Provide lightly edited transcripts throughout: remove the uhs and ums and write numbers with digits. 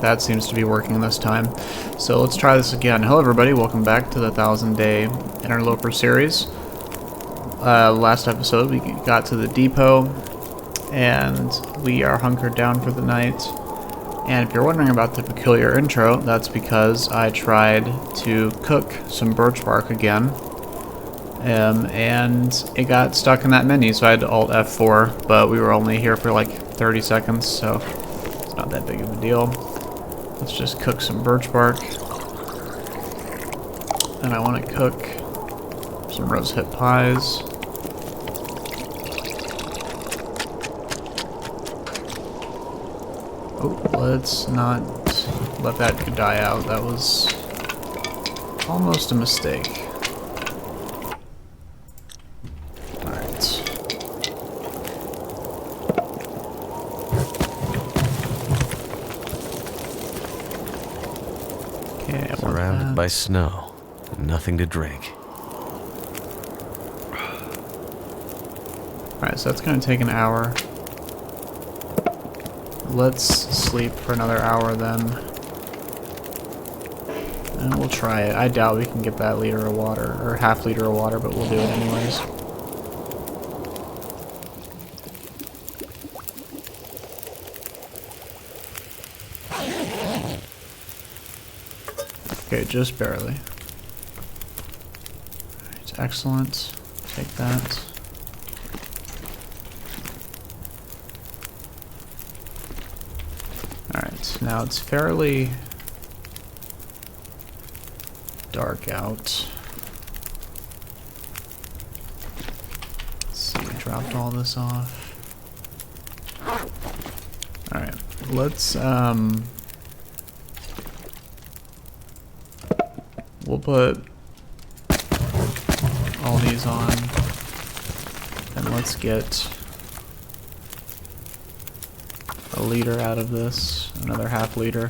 that seems to be working this time. So let's try this again. Hello everybody, welcome back to the 1000-day Interloper series. Last episode we got to the depot, and we are hunkered down for the night. And if you're wondering about the peculiar intro, that's because I tried to cook some birch bark again. And it got stuck in that menu, so I had to Alt F4, but we were only here for like 30 seconds, so it's not that big of a deal. Let's just cook some birch bark. And I want to cook some rosehip pies. Oh, let's not let that die out. That was almost a mistake. Surrounded by snow, and nothing to drink. Alright, so that's going to take an hour. Let's sleep for another hour then. And we'll try it. I doubt we can get that liter of water, or half liter of water, but we'll do it anyways. Okay, just barely. Alright, excellent. Take that. Alright, now it's fairly dark out. Let's see, we dropped all this off. Alright, let's we'll put all these on, and let's get a liter out of this, another half liter.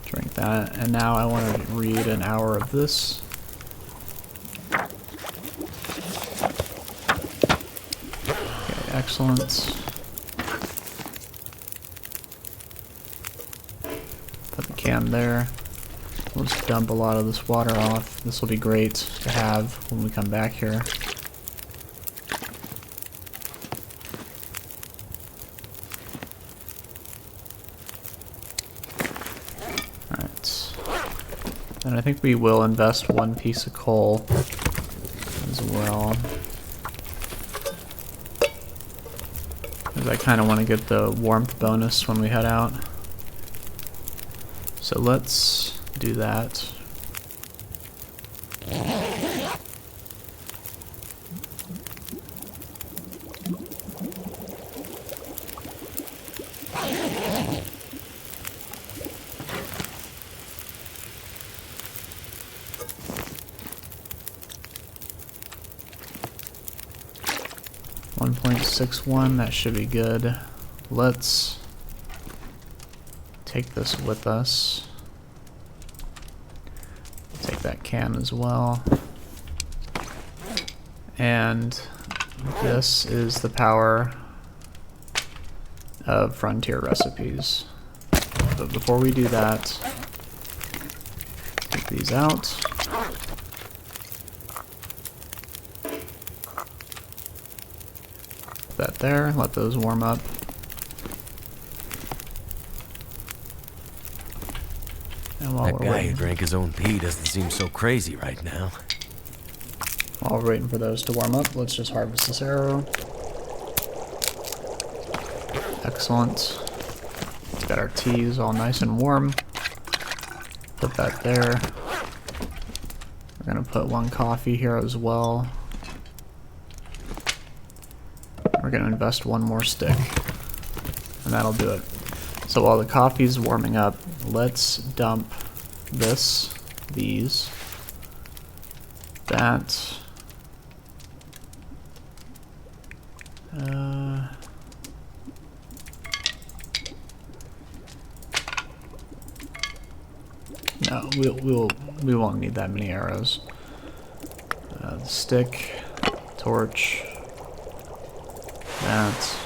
Drink that, and now I want to read an hour of this. Okay, excellent. Put the can there. We'll just dump a lot of this water off. This will be great to have when we come back here. Alright. And I think we will invest one piece of coal as well. Because I kind of want to get the warmth bonus when we head out. So let's do that. .61, that should be good. Let's take this with us. Take that can as well. And this is the power of Frontier Recipes. But before we do that, take these out. Put that there, let those warm up. That guy who drank his own pee doesn't seem so crazy right now. While we're waiting for those to warm up, let's just harvest this arrow. Excellent. Let's get our teas all nice and warm. Put that there. We're gonna put one coffee here as well. We're gonna invest one more stick, and that'll do it. So while the coffee's warming up, let's dump this, these, that, no, we won't need that many arrows. The stick, torch, that,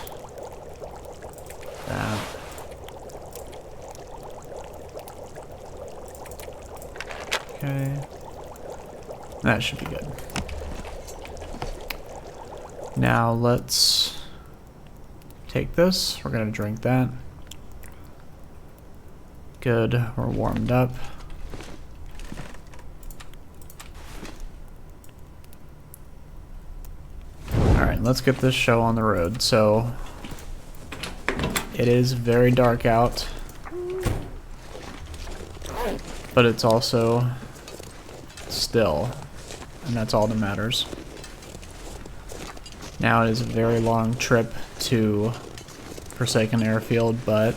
Okay. That should be good. Now let's take this. We're gonna drink that. Good, we're warmed up. Alright, let's get this show on the road. So, it is very dark out, but it's also still, and that's all that matters. Now it is a very long trip to Forsaken Airfield, but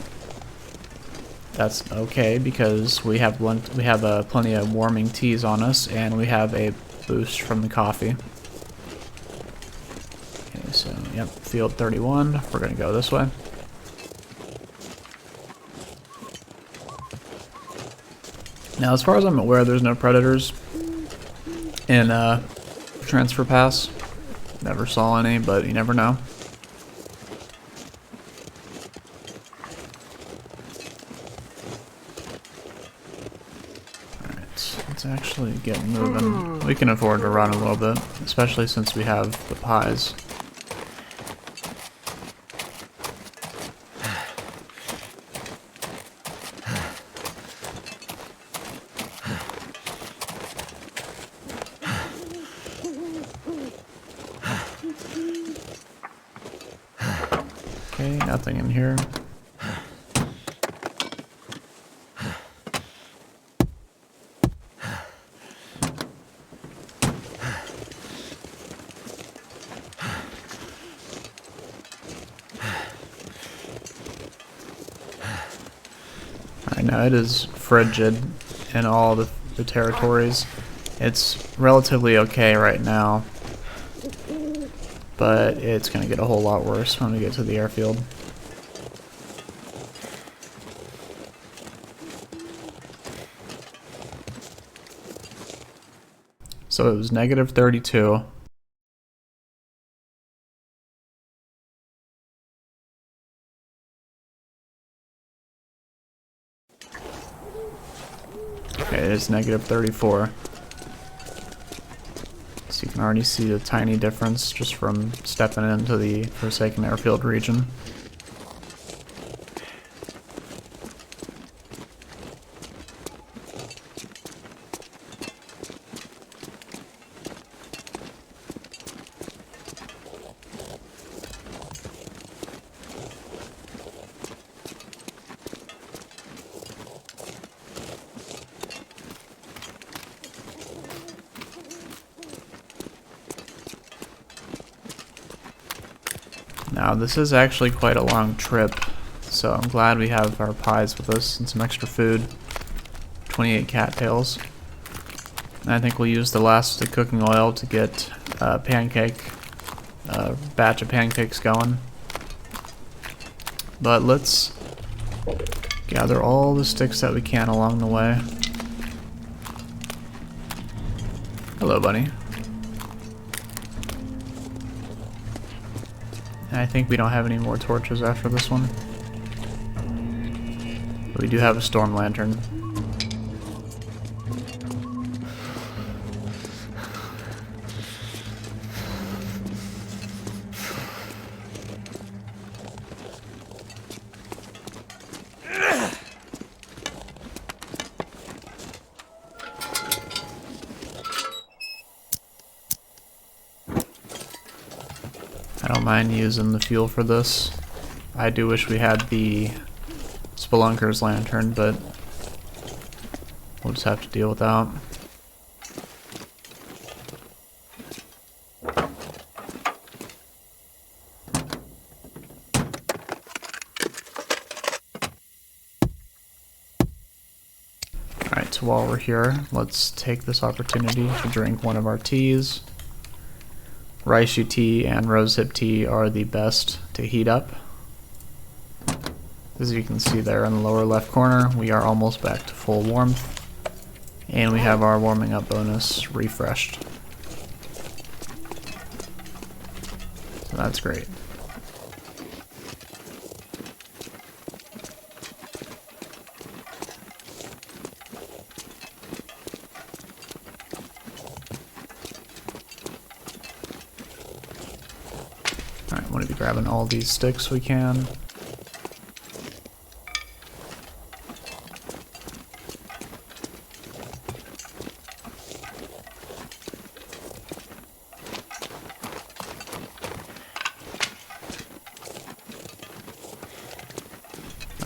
that's okay because we have plenty of warming teas on us, and we have a boost from the coffee. Okay, so yep, field 31. We're gonna go this way. Now, as far as I'm aware, there's no predators in Transfer Pass. Never saw any, but you never know. Alright, let's actually get moving. We can afford to run a little bit, especially since we have the pies. Okay, nothing in here. Alright, now it is frigid in all the territories. It's relatively okay right now, but it's going to get a whole lot worse when we get to the airfield. So it was negative 32. Okay, it is negative 34. So you can already see a tiny difference just from stepping into the Forsaken Airfield region. Now this is actually quite a long trip, so I'm glad we have our pies with us and some extra food. 28 cattails. And I think we'll use the last of the cooking oil to get a batch of pancakes going. But let's gather all the sticks that we can along the way. Hello, bunny. I think we don't have any more torches after this one. But we do have a storm lantern. I don't mind using the fuel for this. I do wish we had the Spelunker's lantern, but we'll just have to deal with that. Alright, so while we're here, let's take this opportunity to drink one of our teas. Reishi tea and rosehip tea are the best to heat up. As you can see there in the lower left corner, we are almost back to full warmth. And we have our warming up bonus refreshed. So that's great. want to be grabbing all these sticks we can.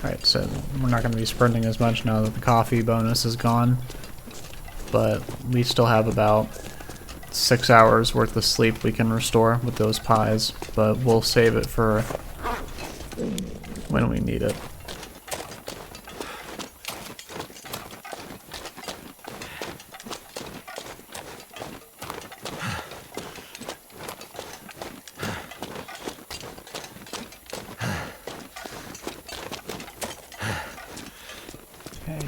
Alright, so we're not going to be sprinting as much now that the coffee bonus is gone. But we still have about 6 hours worth of sleep we can restore with those pies. But we'll save it for when we need it.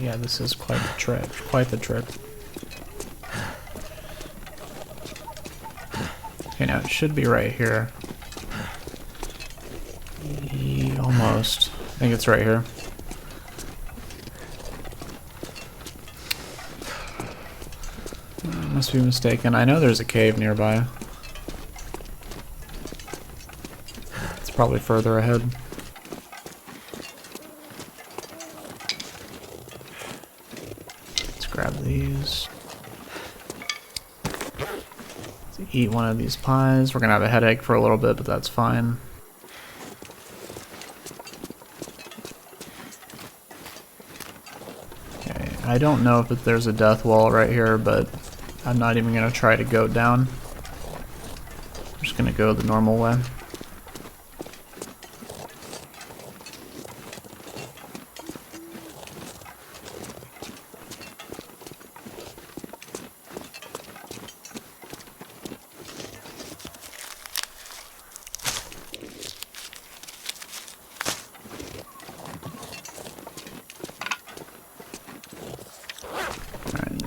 Yeah, this is quite the trip. Quite the trip. Okay, now it should be right here. Almost. I think it's right here. Must be mistaken. I know there's a cave nearby. It's probably further ahead. Grab these. Let's eat one of these pies. We're gonna have a headache for a little bit, but that's fine. Okay, I don't know if there's a death wall right here, but I'm not even gonna try to go down. I'm just gonna go the normal way.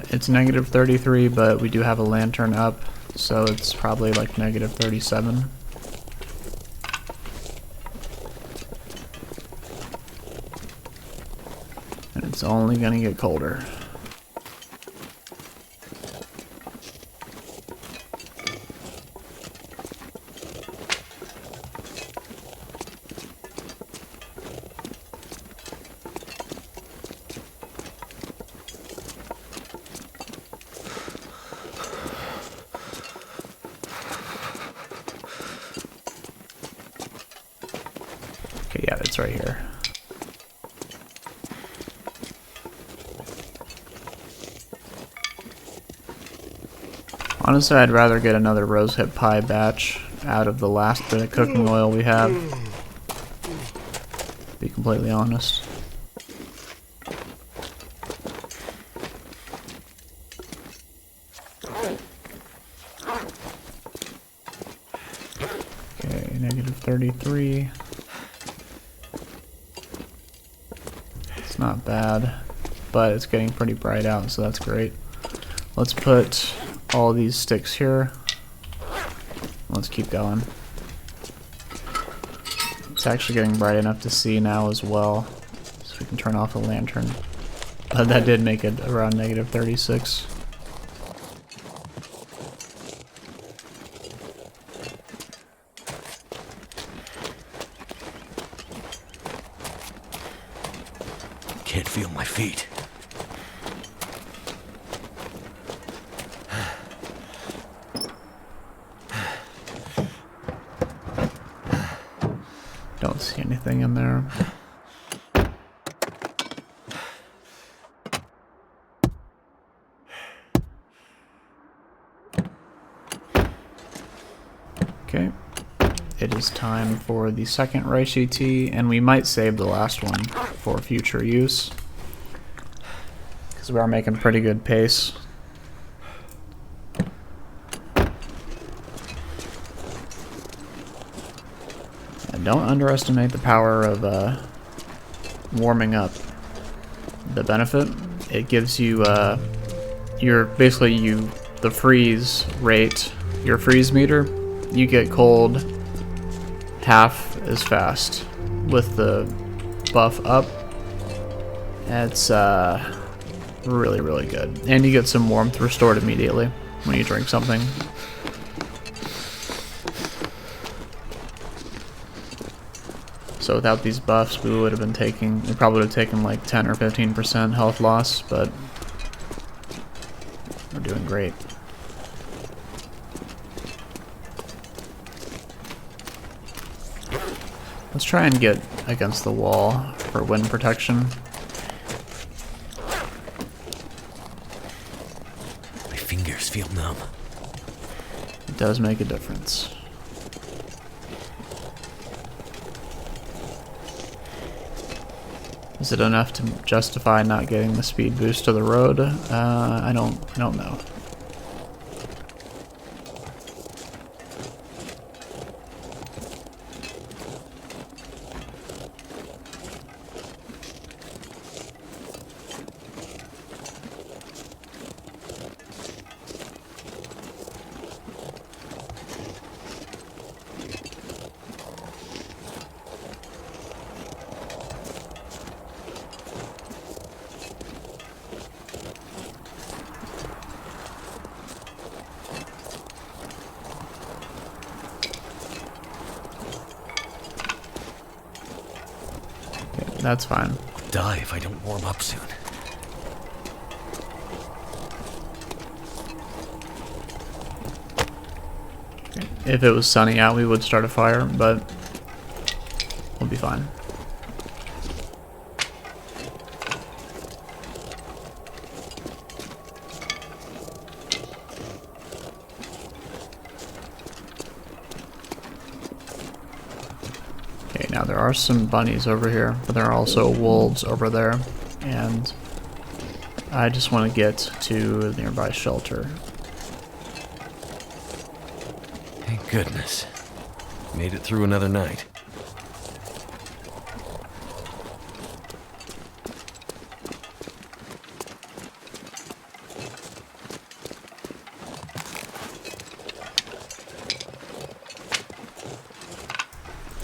It's negative 33, but we do have a lantern up, so it's probably like negative 37. And it's only gonna get colder. Okay, yeah, it's right here. Honestly, I'd rather get another rosehip pie batch out of the last bit of cooking oil we have. To be completely honest. Okay, negative 33. It's not bad, but it's getting pretty bright out, so that's great. Let's put all these sticks here. Let's keep going. It's actually getting bright enough to see now as well, so we can turn off the lantern. But that did make it around negative 36. Can't feel my feet. Don't see anything in there. Okay. It is time for the second reishi tea, and we might save the last one for future use, because we are making pretty good pace. And don't underestimate the power of warming up. The benefit, it gives you the freeze rate, your freeze meter, you get cold half as fast with the buff up. It's really, really good. And you get some warmth restored immediately when you drink something. So without these buffs, we would have been taking, we probably would have taken like 10 or 15% health loss, but we're doing great. Let's try and get against the wall for wind protection. My fingers feel numb. It does make a difference. Is it enough to justify not getting the speed boost to the road? I don't know. That's fine. I'll die if I don't warm up soon. If it was sunny out, we would start a fire, but we'll be fine. Okay, now there are some bunnies over here, but there are also wolves over there, and I just want to get to the nearby shelter. Thank goodness. Made it through another night.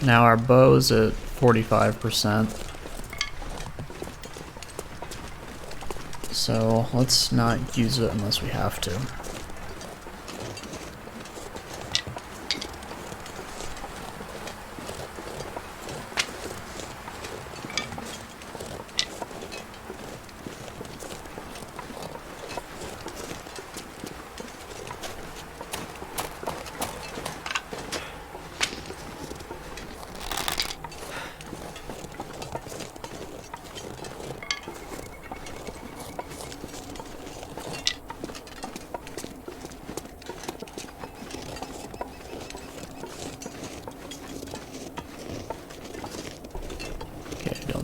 Now our bow is at 45%. So let's not use it unless we have to.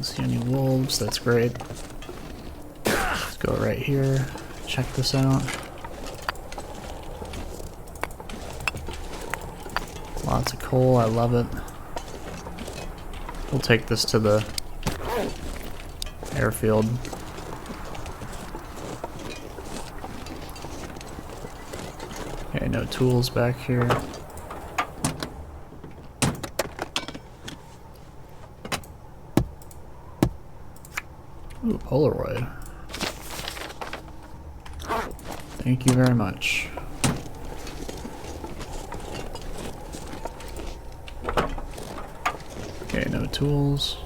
See any wolves? That's great. Let's go right here. Check this out. Lots of coal. I love it. We'll take this to the airfield. Okay, no tools back here. Ooh, Polaroid. Thank you very much. Okay, no tools.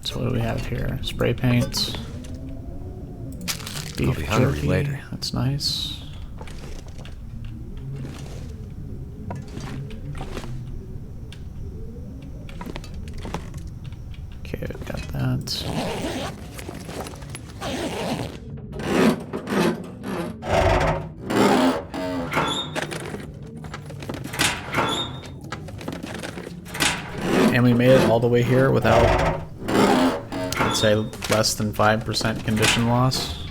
So what do we have here? Spray paint. Beef I'll be hungry jerky. later. That's nice. Okay, I've got that. And we made it all the way here without, I'd say, less than 5% condition loss.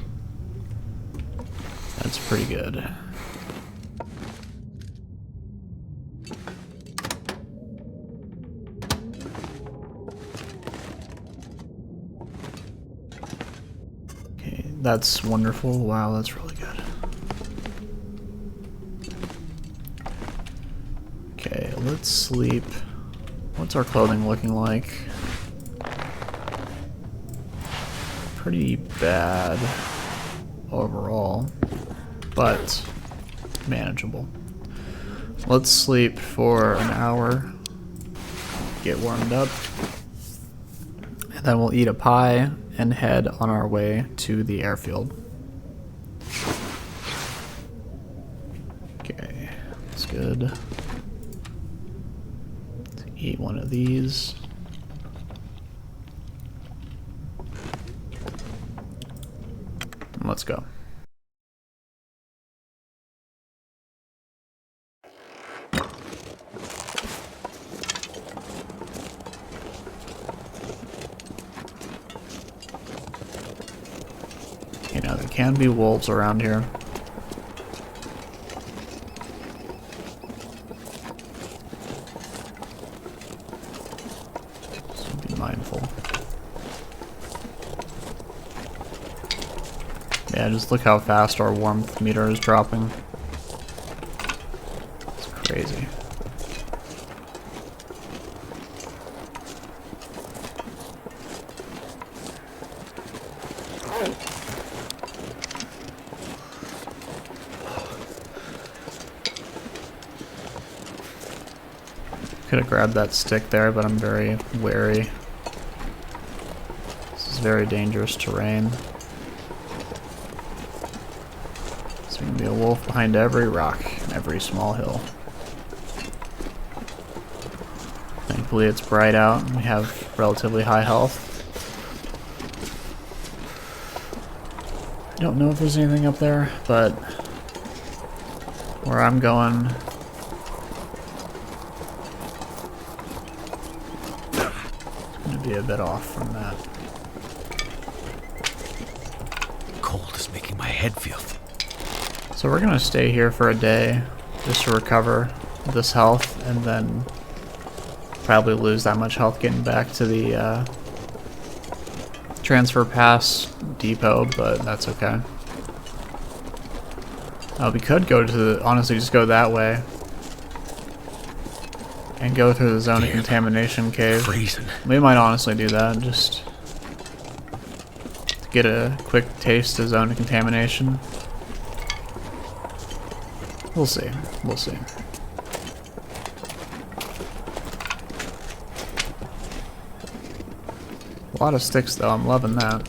That's pretty good. Okay, that's wonderful. Wow, that's really good. Okay, let's sleep What's our clothing looking like? Pretty bad overall, but manageable. Let's sleep for an hour, get warmed up, and then we'll eat a pie and head on our way to the airfield. Okay, that's good. Let's eat one of these. And let's go. You know, there can be wolves around here. So be mindful. Yeah, just look how fast our warmth meter is dropping. It's crazy. Could have grabbed that stick there, but I'm very wary. This is very dangerous terrain. There's gonna be a wolf behind every rock, every small hill. Thankfully it's bright out and we have relatively high health. I don't know if there's anything up there, but where I'm going, be a bit off from that. Cold is making my head feel. So we're gonna stay here for a day just to recover this health and then probably lose that much health getting back to the transfer pass depot, but that's okay. We could go to the, honestly just go that way and go through the zone of contamination cave. Freezing. We might honestly do that, just to get a quick taste of zone of contamination. We'll see. We'll see. A lot of sticks though, I'm loving that.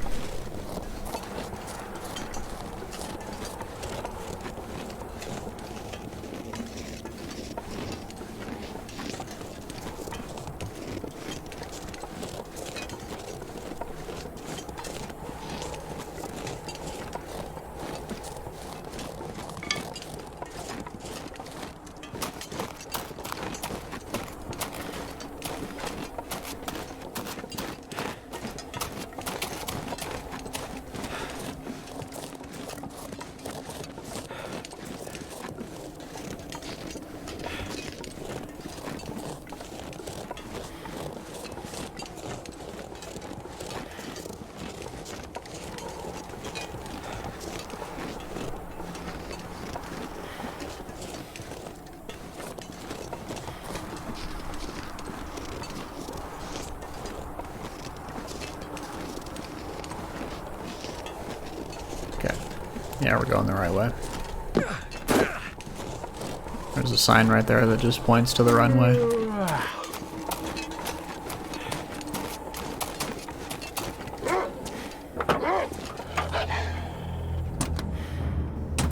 Yeah, we're going the right way. There's a sign right there that just points to the runway.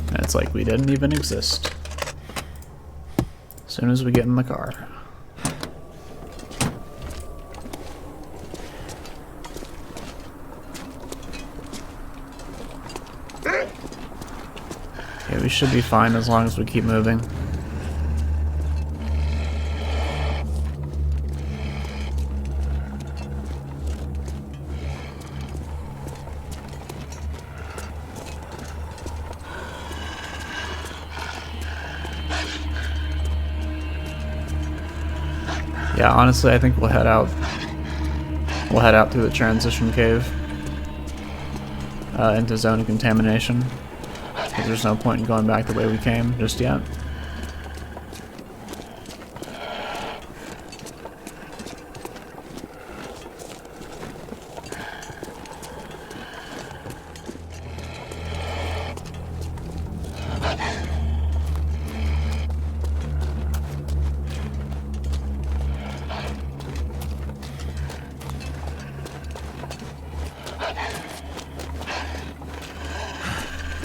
And it's like we didn't even exist. As soon as we get in the car. Yeah, we should be fine as long as we keep moving. Yeah, honestly, I think we'll head out. We'll head out through the transition cave into zone of contamination. Because there's no point in going back the way we came just yet.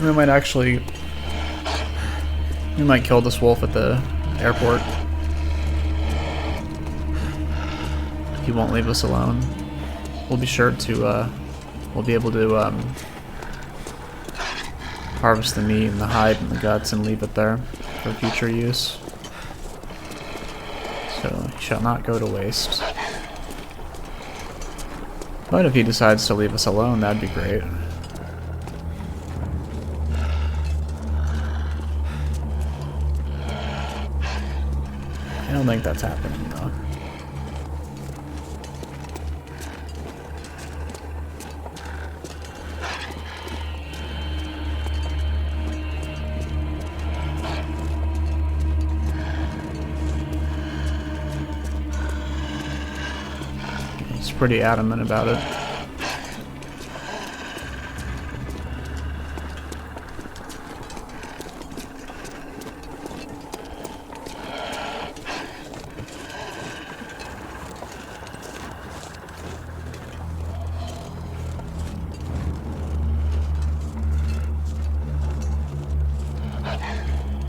We might actually... We might kill this wolf at the airport. He won't leave us alone. We'll be sure to, we'll be able to, harvest the meat and the hide and the guts and leave it there for future use. So, he shall not go to waste. But if he decides to leave us alone, that'd be great. I don't think that's happening, though. He's pretty adamant about it.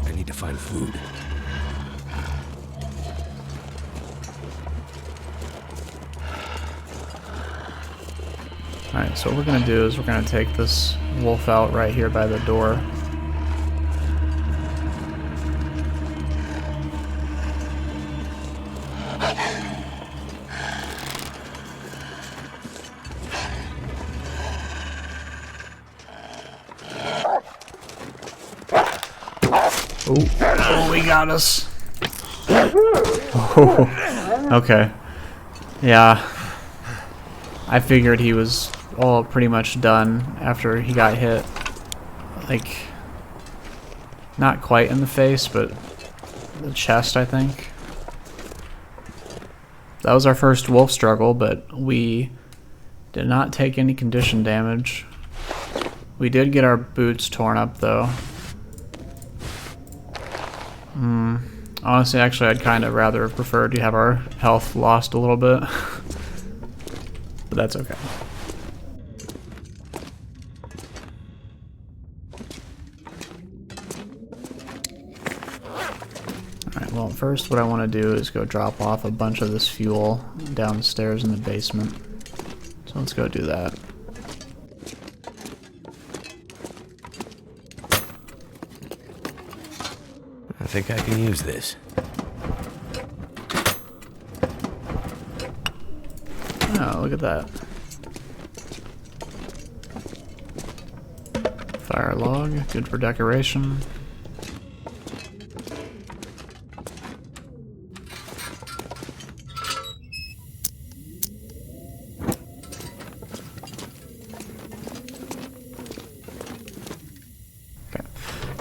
I need to find food. Alright, so what we're gonna do is we're gonna take this wolf out right here by the door. Oh, he got us. Oh, okay. Yeah. I figured he was all pretty much done after he got hit. Like, not quite in the face, but the chest, I think. That was our first wolf struggle, but we did not take any condition damage. We did get our boots torn up, though. Honestly, actually, I'd kind of rather have preferred to have our health lost a little bit. But that's okay. Alright, well, first what I want to do is go drop off a bunch of this fuel downstairs in the basement. So let's go do that. I think I can use this. Oh, look at that. Fire log, good for decoration. Okay,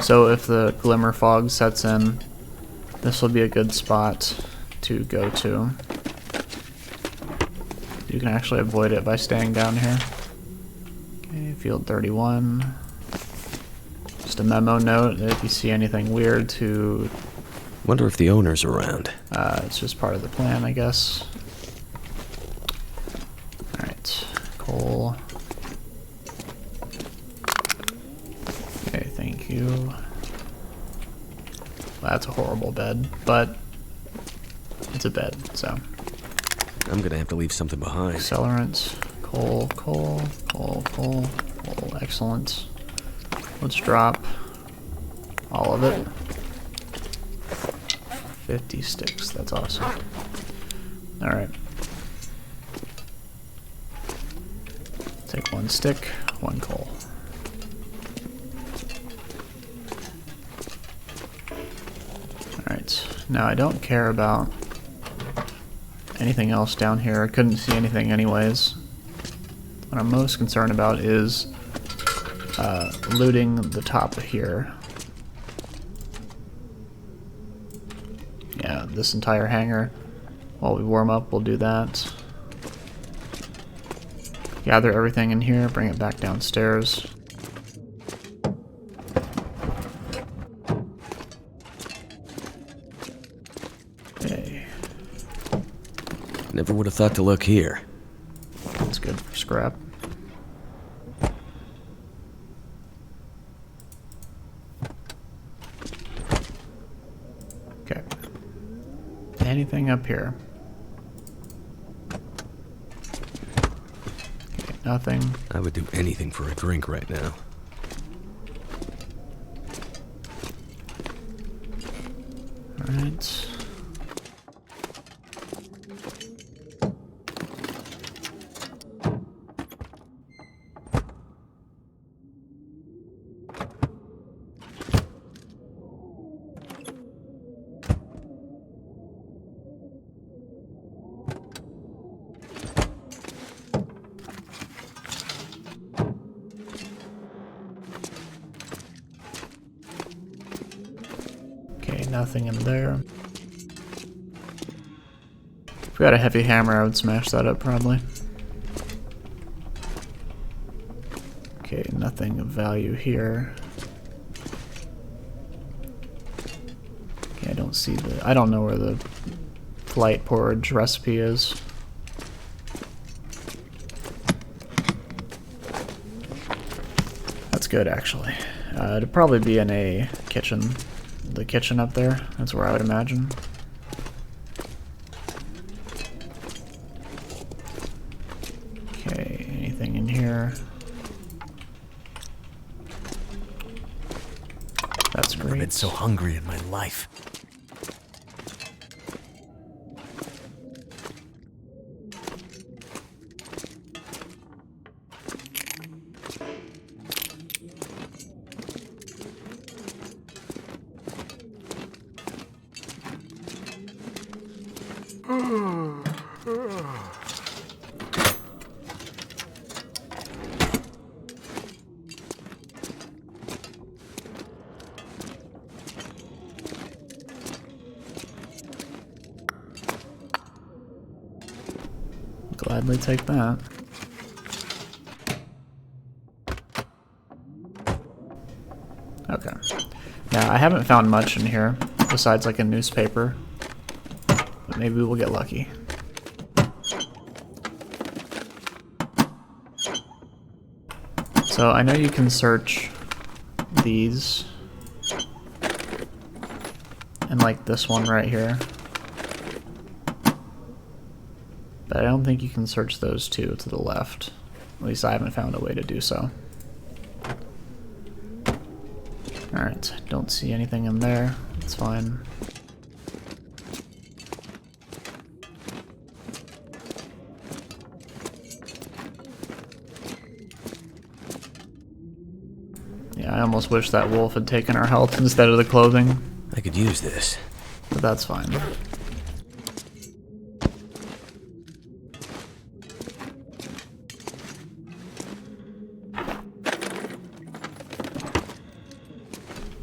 so if the glimmer fog sets in, this will be a good spot to go to. You can actually avoid it by staying down here. Okay, field 31. Just a memo note that if you see anything weird to... Wonder if the owner's around. it's just part of the plan, I guess. Alright, coal. Okay, thank you. Well, that's a horrible bed, but it's a bed, so... I'm gonna have to leave something behind. Accelerants, coal, coal, coal, coal, coal, excellent. Let's drop all of it. 50 sticks, that's awesome. Alright. Take one stick, one coal. Alright, now I don't care about anything else down here. I couldn't see anything anyways. What I'm most concerned about is looting the top here. Yeah, this entire hangar. While we warm up, we'll do that. Gather everything in here, bring it back downstairs. Okay. Never would have thought to look here. That's good for scrap. anything up here? Okay, nothing. I would do anything for a drink right now. Alright. Okay, nothing in there. If we had a heavy hammer, I would smash that up probably. Okay, nothing of value here. Okay, I don't see the... I don't know where the flight porridge recipe is. That's good, actually. It'd probably be in a kitchen. The kitchen up there. That's where I would imagine. Okay, anything in here? That's great. I've been so hungry in my life. Gladly take that. Okay. Now, I haven't found much in here, besides like a newspaper. But maybe we'll get lucky. So, I know you can search these. And like this one right here. But I don't think you can search those two to the left. At least I haven't found a way to do so. Alright, don't see anything in there. It's fine. Yeah, I almost wish that wolf had taken our health instead of the clothing. I could use this. But that's fine.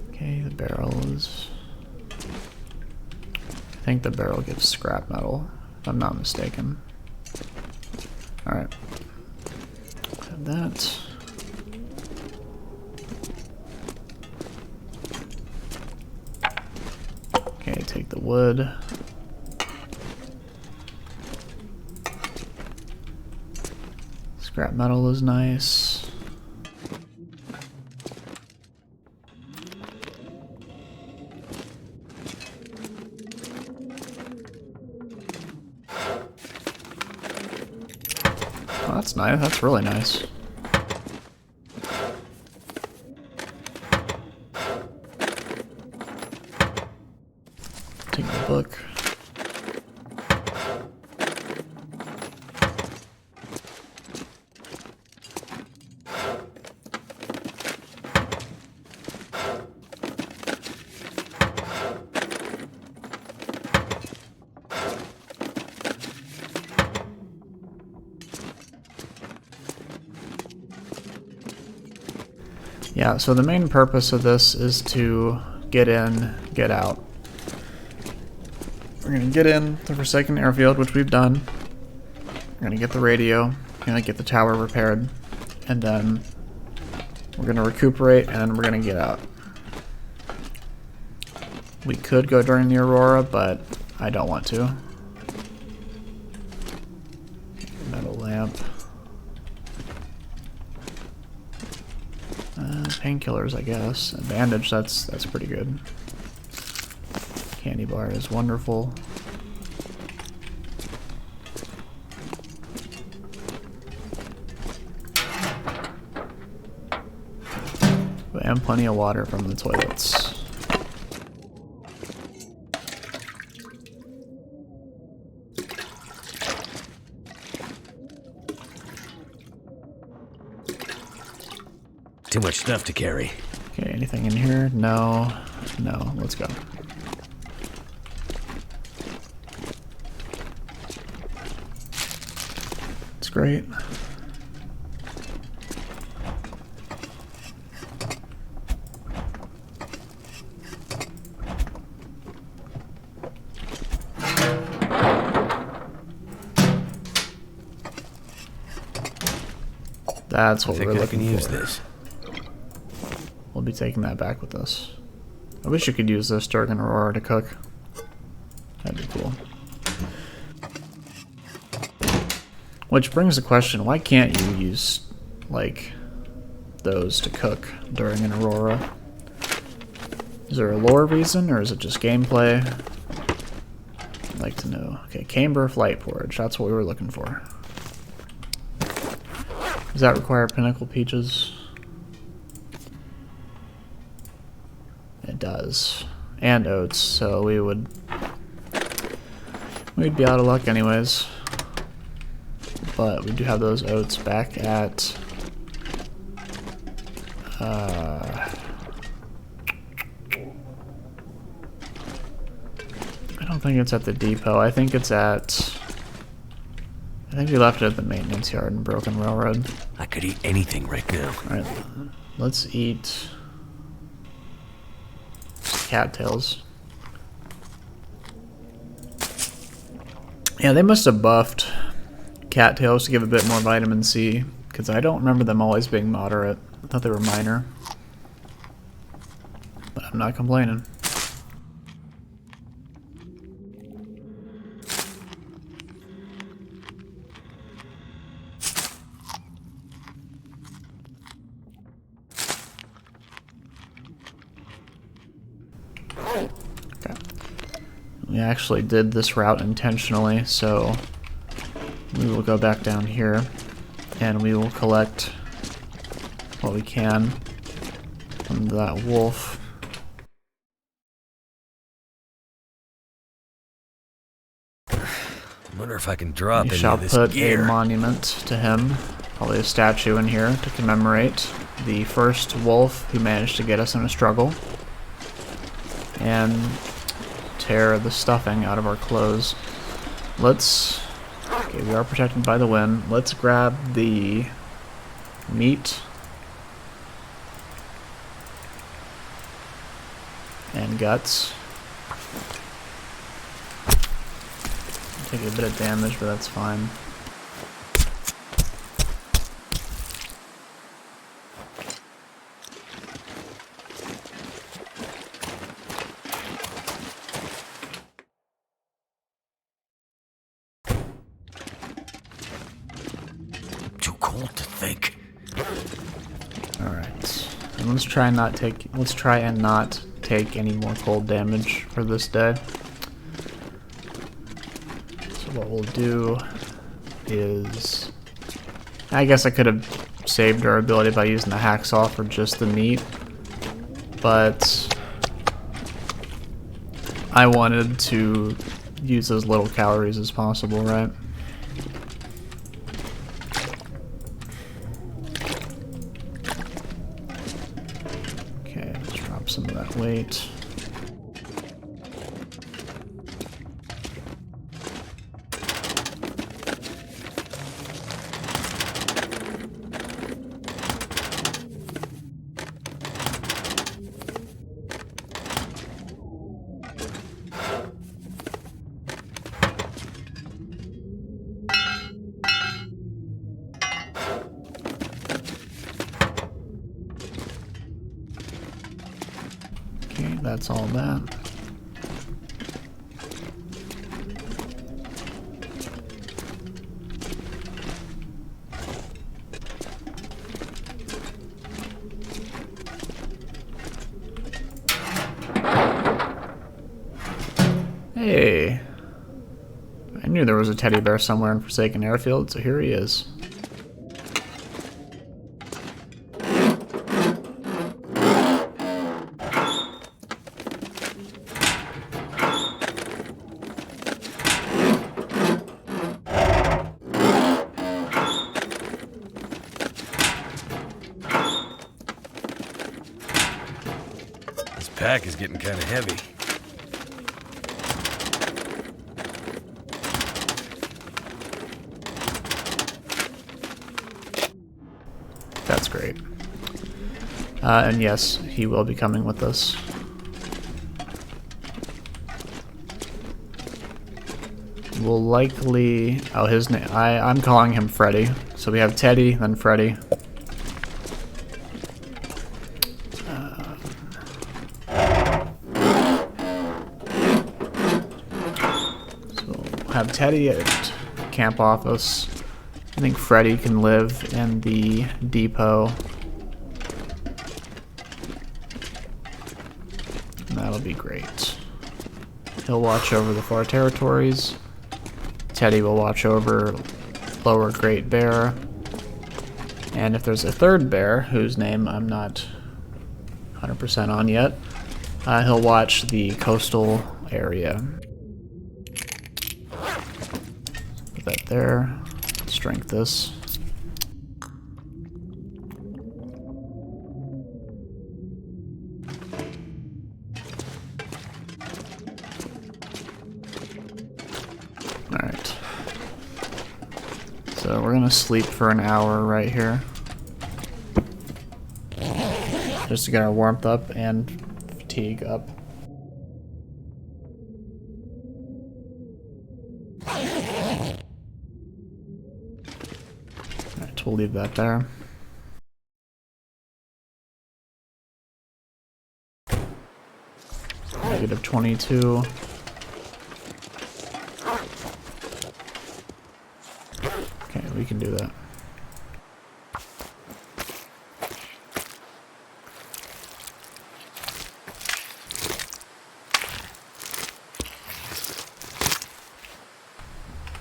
Okay, the barrel is... I think the barrel gives scrap metal, if I'm not mistaken. Alright. Have that. Okay, take the wood. Scrap metal is nice. Oh, that's nice. That's really nice. Take the book. Yeah, so the main purpose of this is to get in, get out. We're gonna get in the Forsaken Airfield, which we've done. We're gonna get the radio, we're gonna get the tower repaired, and then we're gonna recuperate, and then we're gonna get out. We could go during the Aurora, but I don't want to. Metal lamp. Painkillers, I guess. A bandage, that's pretty good. Candy bar is wonderful. And plenty of water from the toilets. Too much stuff to carry. Okay, anything in here? No. No, let's go. It's great. That's what we're looking for. Use this. We'll be taking that back with us. I wish you could use this during an Aurora to cook. That'd be cool. Which brings the question, why can't you use, like, those to cook during an Aurora? Is there a lore reason, or is it just gameplay? I'd like to know. Okay, camber flight porridge. That's what we were looking for. Does that require pinnacle peaches? It does. And oats, so we'd be out of luck anyways. But we do have those oats back at I don't think it's at the depot. I think it's at, I think we left it at the maintenance yard in Broken Railroad. I could eat anything right now. Alright, let's eat cattails. Yeah, they must have buffed cattails to give a bit more vitamin C, because I don't remember them always being moderate. I thought they were minor. But I'm not complaining. We actually did this route intentionally, so we will go back down here and we will collect what we can from that wolf. I wonder if I can drop We any shall of this put gear. a monument to him, probably a statue in here to commemorate the first wolf who managed to get us in a struggle and tear the stuffing out of our clothes. Let's, okay, we are protected by the wind. Let's grab the meat and guts. Take a bit of damage, but that's fine. Too cold to think. Alright. And let's try and not take any more cold damage for this day. What we'll do is, I guess I could have saved our ability by using the hacksaw for just the meat, but I wanted to use as little calories as possible, right? Okay, let's drop some of that weight. Okay, that's all that. Hey, I knew there was a teddy bear somewhere in Forsaken Airfield, so here he is. pack is getting kind of heavy. That's great. And yes, he will be coming with us. We'll likely... Oh, his name... I'm calling him Freddy. So we have Teddy, then Freddy. So we'll have Teddy at camp office. I think Freddy can live in the depot. And that'll be great. He'll watch over the far territories. Teddy will watch over Lower Great Bear. And if there's a third bear, whose name I'm not 100% on yet, he'll watch the coastal area. Put that there. Let's drink this. Alright. So we're gonna sleep for an hour right here. Just to get our warmth up and fatigue up. Alright, we'll leave that there. Negative 22. Okay, we can do that.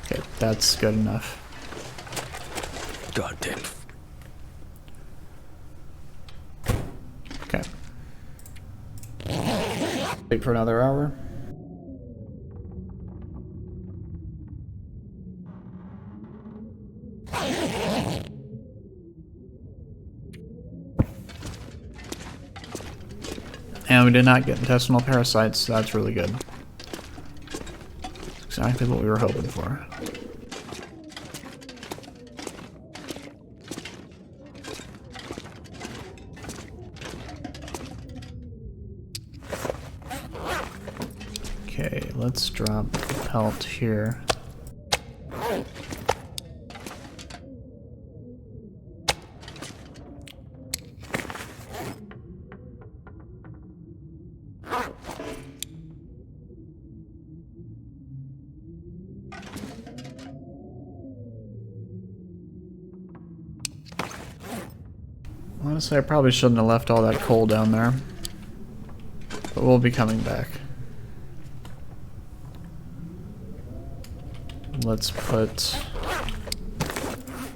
Okay, that's good enough. God damn. Okay. Wait for another hour. And we did not get intestinal parasites, so that's really good. Exactly what we were hoping for. Okay, let's drop the pelt here. Honestly, I probably shouldn't have left all that coal down there. But we'll be coming back. Let's put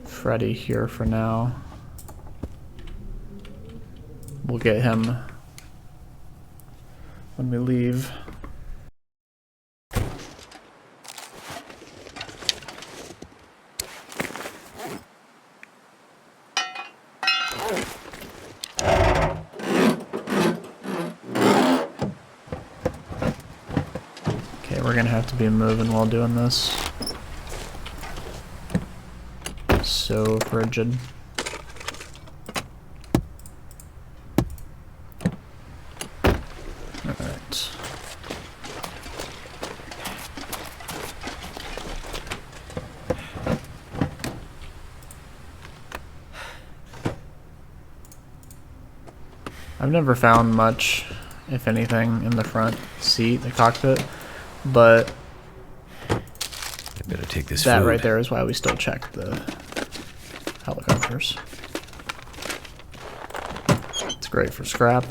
Freddy here for now. We'll get him when we leave. Okay, we're gonna have to be moving while doing this. So frigid. Alright. I've never found much, if anything, in the front seat, the cockpit, but I better take this that food. right there is why we still check the helicopters. It's great for scrap.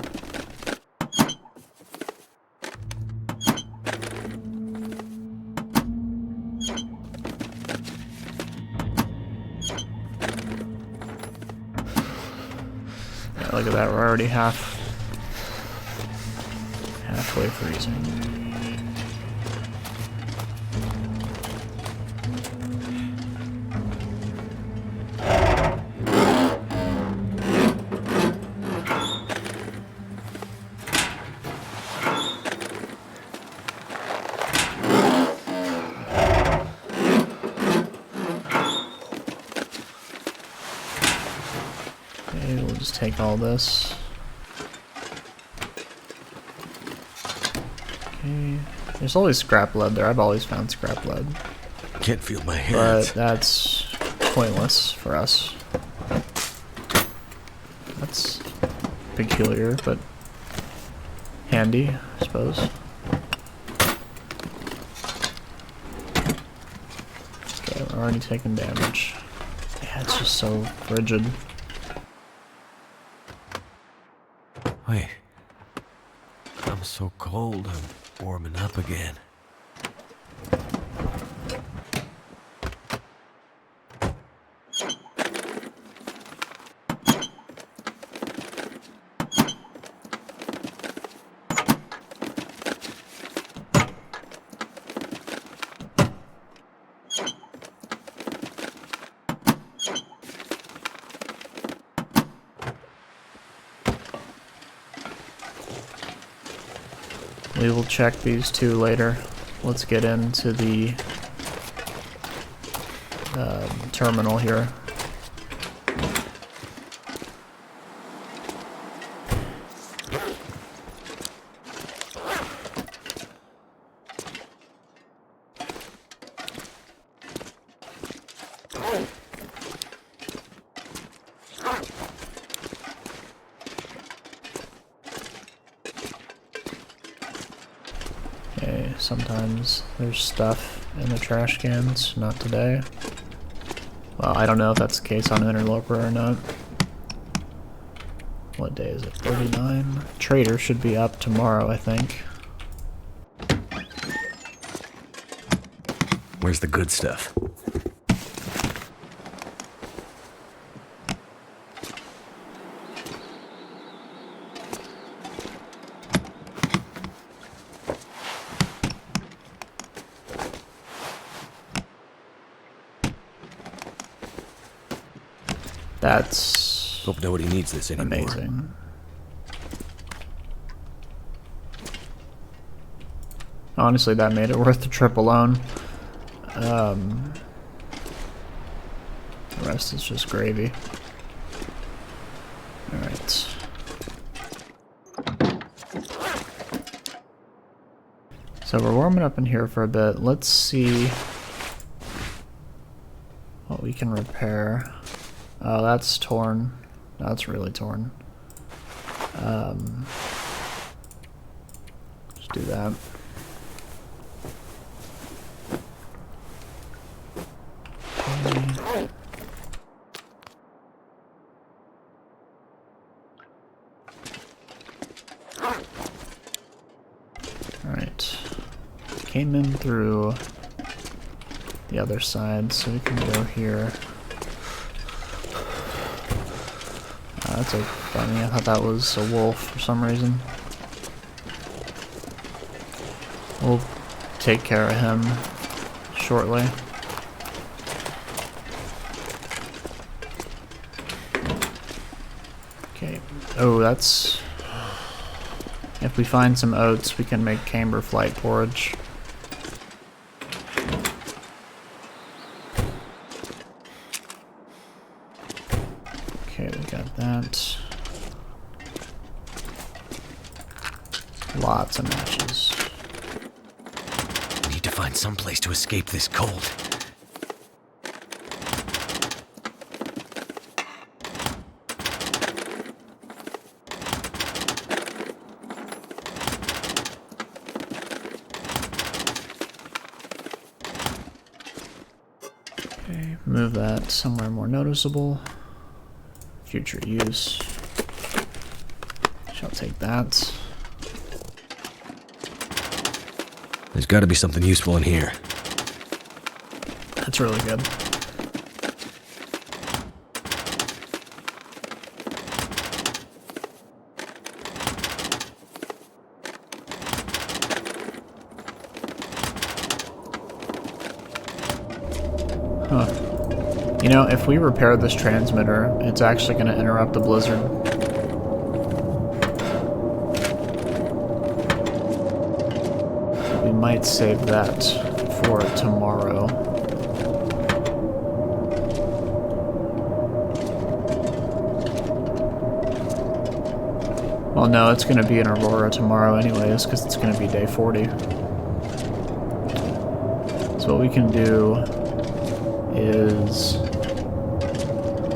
Yeah, look at that, we're already halfway freezing. take all this. Okay. There's always scrap lead there. I've always found scrap lead. Can't feel my hands. But that's pointless for us. That's peculiar, but handy, I suppose. Okay, we're already taking damage. Yeah, it's just so rigid. Wait. I'm so cold, I'm warming up again. We will check these two later. Let's get into the terminal here. Okay, sometimes there's stuff in the trash cans, not today. Well, I don't know if that's the case on Interloper or not. What day is it? 39? Trader should be up tomorrow, I think. Where's the good stuff? That's Hope nobody needs this anymore. amazing. Honestly, that made it worth the trip alone. The rest is just gravy. Alright. So we're warming up in here for a bit. Let's see what we can repair. Oh, that's torn. That's really torn. Let's do that. Okay. Alright. Came in through the other side, so we can go here. That's a funny. I thought that was a wolf for some reason. We'll take care of him shortly. Okay. Oh, that's... If we find some oats, we can make camber flight porridge. Okay, we got that. Lots of matches. Need to find some place to escape this cold. Okay, move that somewhere more noticeable. Future use. Shall take that. There's got to be something useful in here. That's really good. Huh. You know, if we repair this transmitter, it's actually going to interrupt the blizzard. We might save that for tomorrow. Well, no, it's going to be in Aurora tomorrow anyways, because it's going to be day 40. So what we can do is...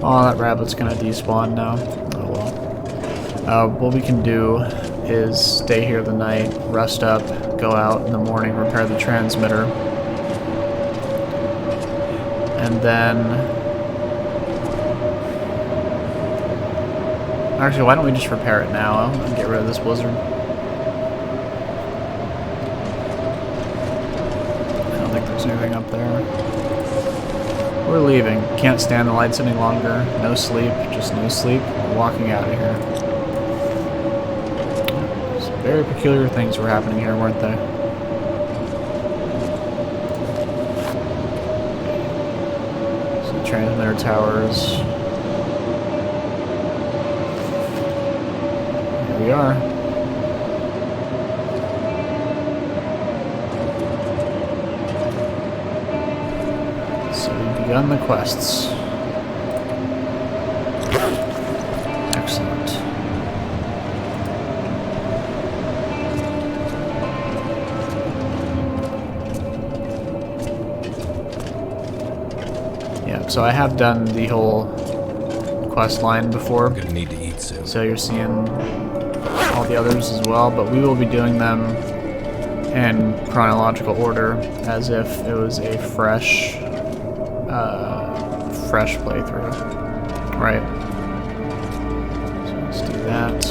Oh, that rabbit's going to despawn now. Oh well. What we can do is stay here the night, rest up, go out in the morning, repair the transmitter, and then... Actually, why don't we just repair it now and get rid of this blizzard? I don't think there's anything up there. We're leaving. Can't stand the lights any longer. No sleep, just no sleep. We're walking out of here. Some very peculiar things were happening here, weren't they? So transmitter towers. We are. So we've begun the quests. Excellent. Yeah, so I have done the whole quest line before. Gonna need to eat soon. So you're seeing all the others as well, but we will be doing them in chronological order, as if it was a fresh playthrough, right? So let's do that.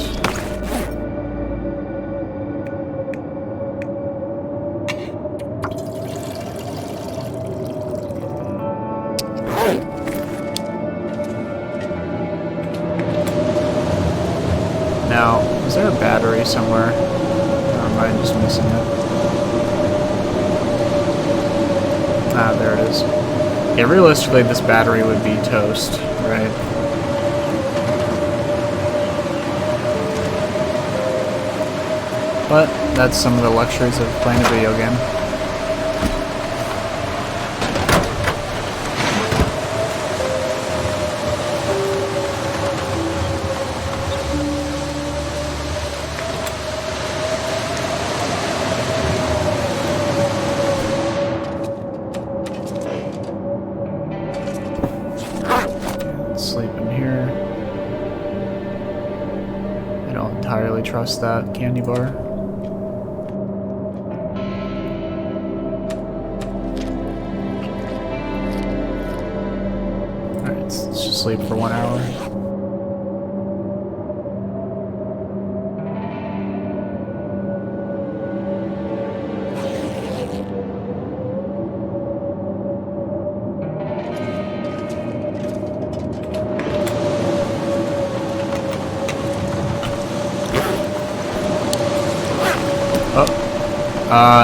Now, is there a battery somewhere? Or am I just missing it? Ah, there it is. Yeah, realistically, this battery would be toast, right? But that's some of the luxuries of playing a video game. Sleep in here. I don't entirely trust that candy bar. Alright, let's just sleep for 1 hour.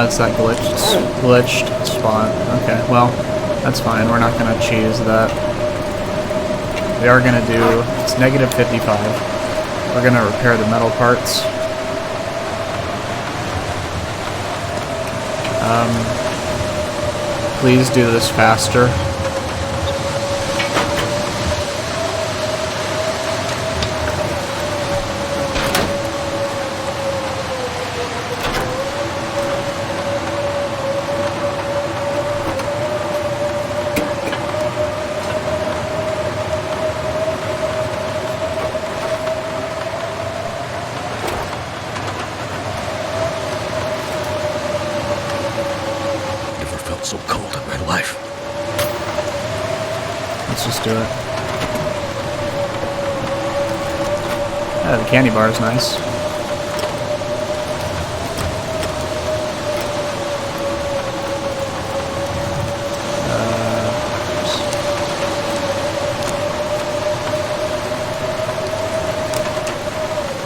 It's that glitched spot. Okay, well, that's fine. We're not gonna choose that. We are gonna do, it's negative 55. We're gonna repair the metal parts. Please do this faster. So cold in my life. Let's just do it. Yeah, the candy bar is nice.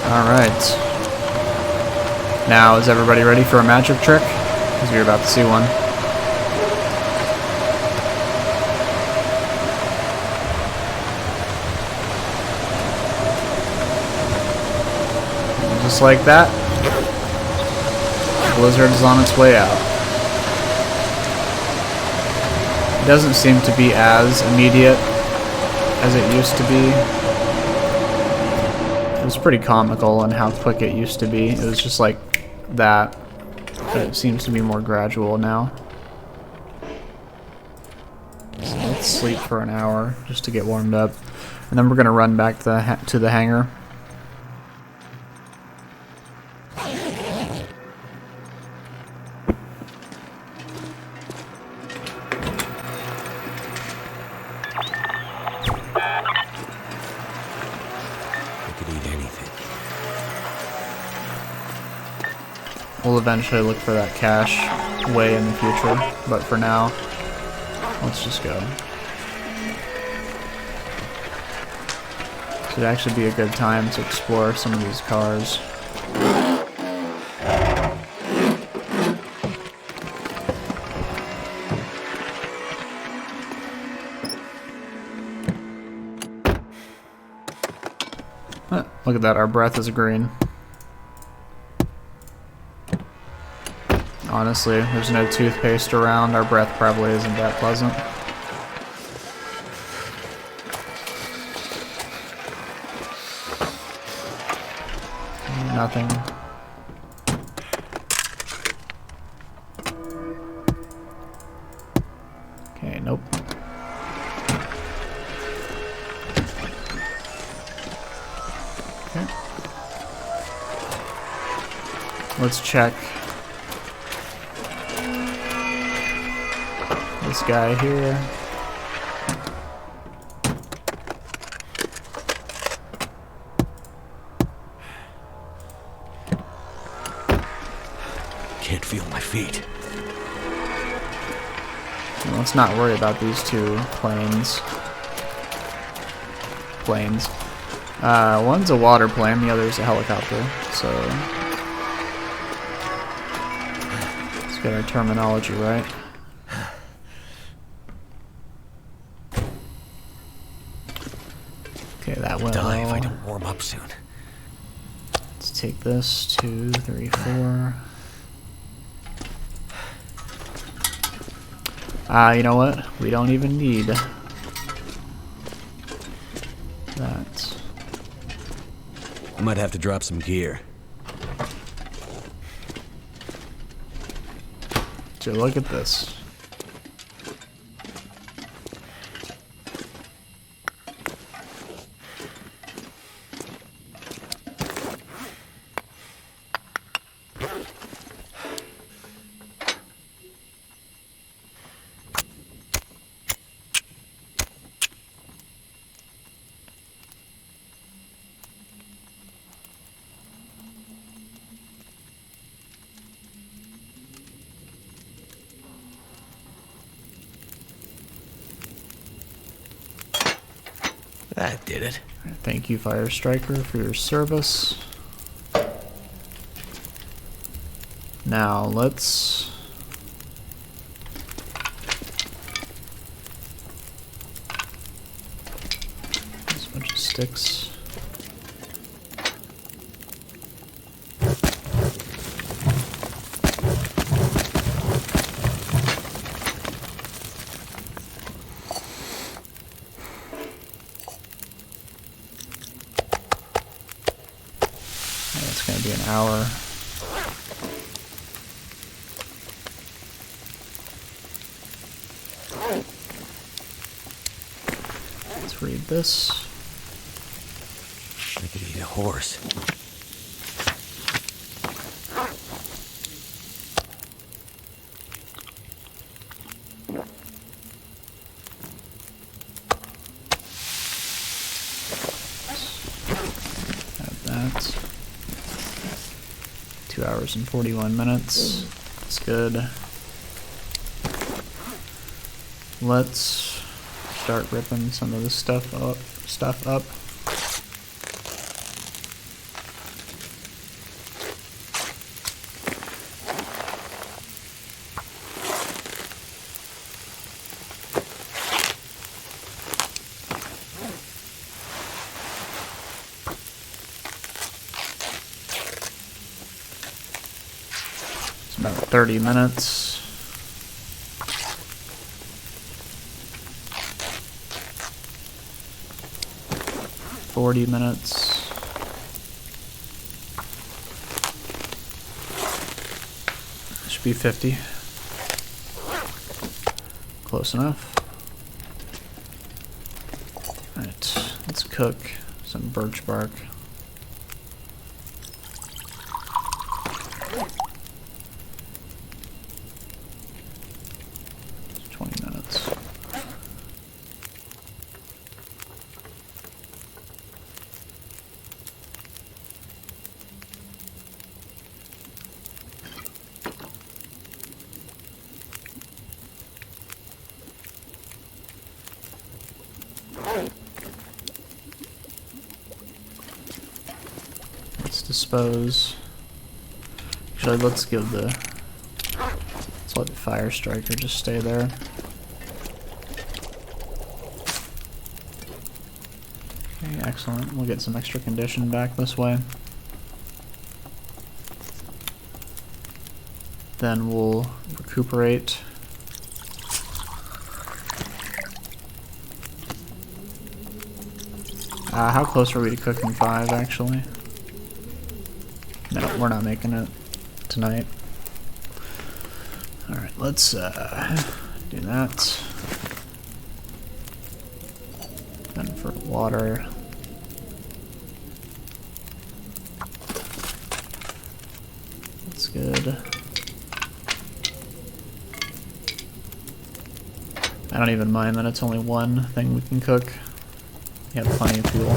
Alright. Now, is everybody ready for a magic trick? Because you're about to see one. Just like that, Blizzard is on its way out. It doesn't seem to be as immediate as it used to be. was pretty comical in how quick it used to be. It was just like that, but it seems to be more gradual now. So let's sleep for an hour just to get warmed up, and then we're gonna run back to the hangar. We'll eventually look for that cache way in the future, but for now, let's just go. Should actually be a good time to explore some of these cars. Look at that, our breath is green. Honestly, there's no toothpaste around. Our breath probably isn't that pleasant. Nothing. Okay, nope. Okay. Let's check this guy here. Can't feel my feet. Well, let's not worry about these two planes. One's a water plane, the other's a helicopter, so let's get our terminology right. Okay, that went Die if well. I don't warm up soon. Let's take this, 2, 3, 4. You know what? We don't even need that. I might have to drop some gear. So look at this. That did it. Thank you, Fire Striker, for your service. Now let's there's a bunch of sticks. It's gonna be an hour. Let's read this. I could eat a horse. Have that. 2 hours and 41 minutes. That's good. Let's start ripping some of this stuff up. It's about 30 minutes. $40 minutes. be 50. Close enough. Alright, let's cook some birch bark. It's 20 minutes. Let's dispose. Actually, let's let the fire striker just stay there. Okay, excellent. We'll get some extra condition back this way. Then we'll recuperate. How close are we to cooking 5, actually? No, we're not making it tonight. Alright, let's do that. Then for water. That's good. I don't even mind that it's only one thing we can cook. We have plenty of fuel.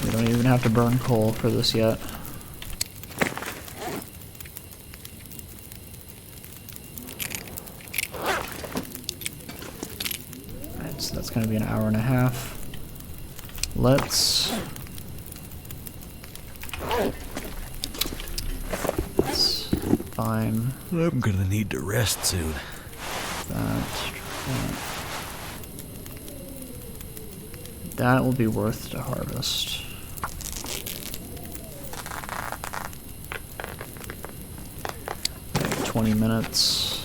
We don't even have to burn coal for this yet. Alright, so that's gonna be an hour and a half. Let's find... I'm gonna need to rest soon. That will be worth to harvest. Okay, 20 minutes.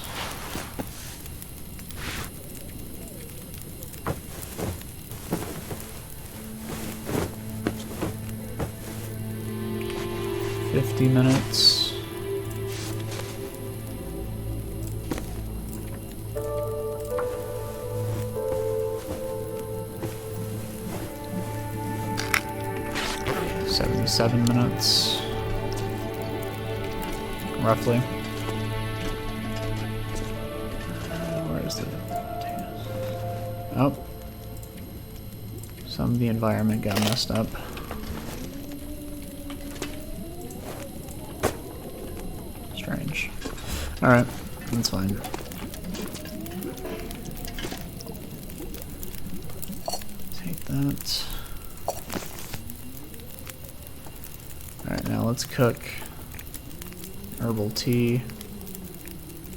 $50. 77 minutes, roughly. Where is the potatoes? Oh, some of the environment got messed up. Strange. Alright, that's fine. Take that. Alright, now let's cook herbal tea.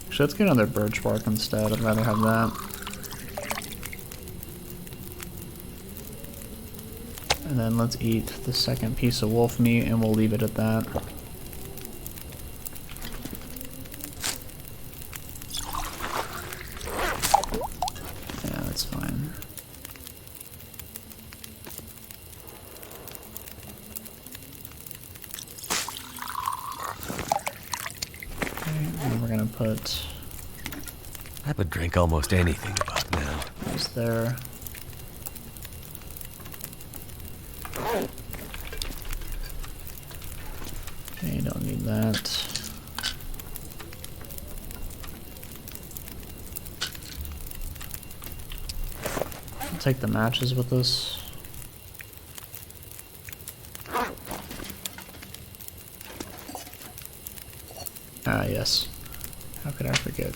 Actually, let's get another birch bark instead. I'd rather have that. And then let's eat the second piece of wolf meat, and we'll leave it at that. Yeah, that's fine. And we're gonna put... I would drink almost anything about now. Is there... Okay, don't need that. I'll take the matches with us. Ah, yes. How could I forget?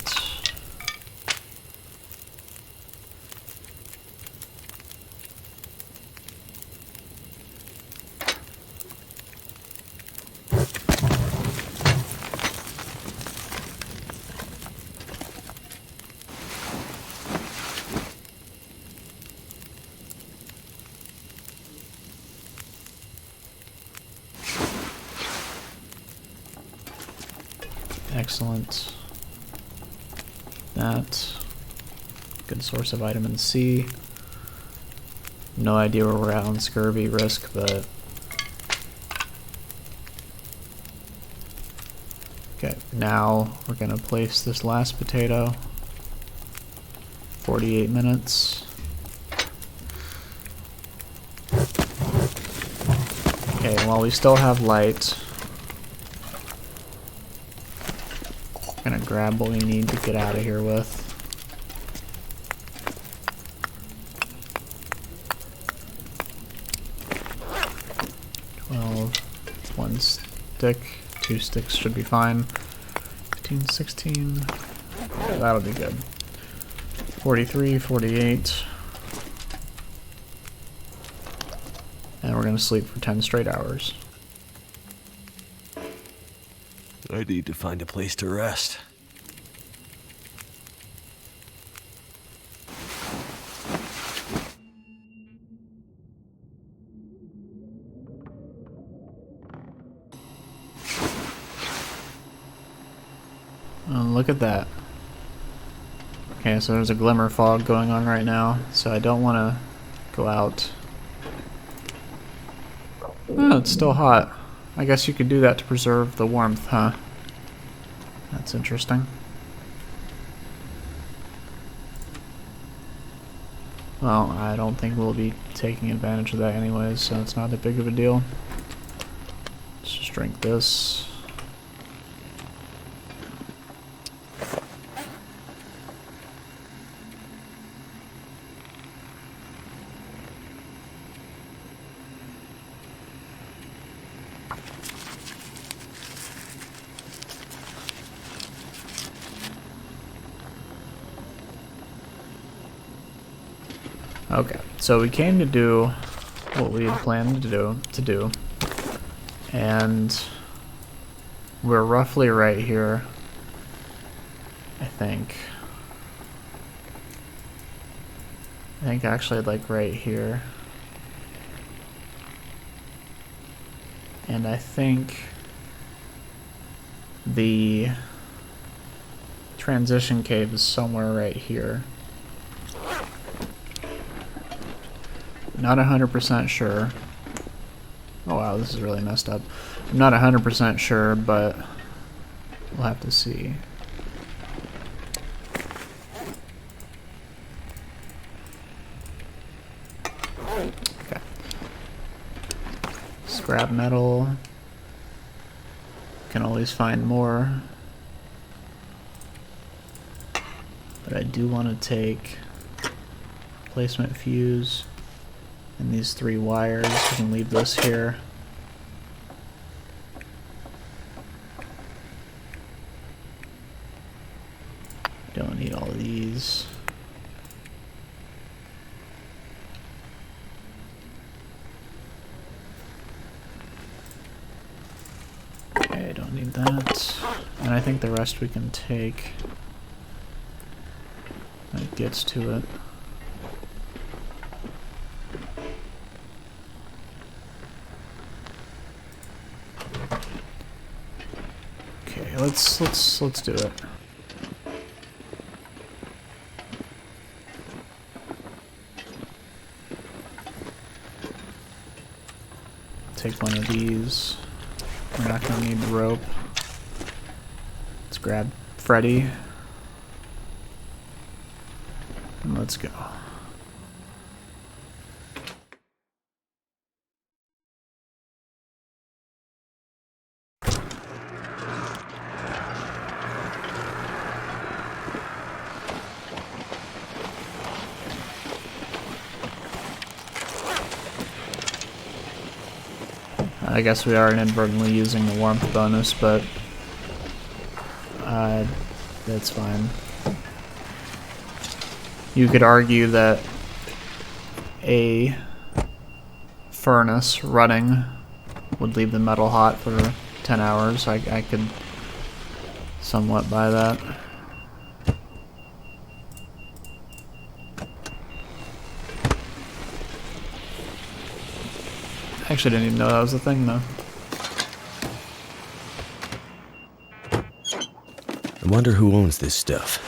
Excellent. That. Good source of vitamin C. No idea where we're at on scurvy risk, but Now we're going to place this last potato. 48 minutes. Okay, while we still have light, we're going to grab what we need to get out of here with. 12, 1 stick, 2 sticks should be fine. 15, 16, that'll be good. 43, 48. And we're gonna sleep for 10 straight hours. I need to find a place to rest. Look at that. Okay, so there's a glimmer fog going on right now, so I don't want to go out. Oh, it's still hot. I guess you could do that to preserve the warmth, huh? That's interesting. Well, I don't think we'll be taking advantage of that anyways, so it's not that big of a deal. Let's just drink this. Okay, so we came to do what we had planned to do, and we're roughly right here, I think. I think actually like right here. And I think the transition cave is somewhere right here. Not 100% sure. Oh wow, this is really messed up. I'm not 100% sure, but we'll have to see. Okay. Scrap metal. Can always find more. But I do want to take placement fuse. And these 3 wires, we can leave this here. Don't need all of these. Okay, don't need that. And I think the rest we can take. That gets to it. Let's do it. Take one of these. We're not gonna need the rope. Let's grab Freddy. And let's go. I guess we are inadvertently using the warmth bonus, but that's fine. You could argue that a furnace running would leave the metal hot for 10 hours. I could somewhat buy that. I actually didn't even know that was a thing, though. I wonder who owns this stuff.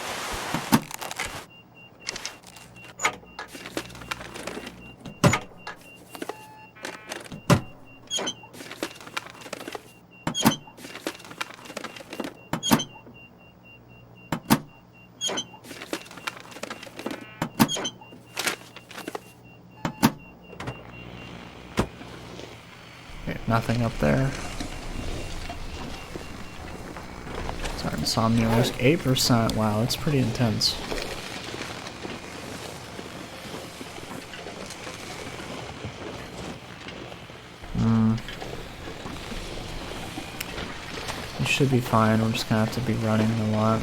Nothing up there. Sorry, insomnia risk 8%. Wow, that's pretty intense. We should be fine. We're just gonna have to be running a lot.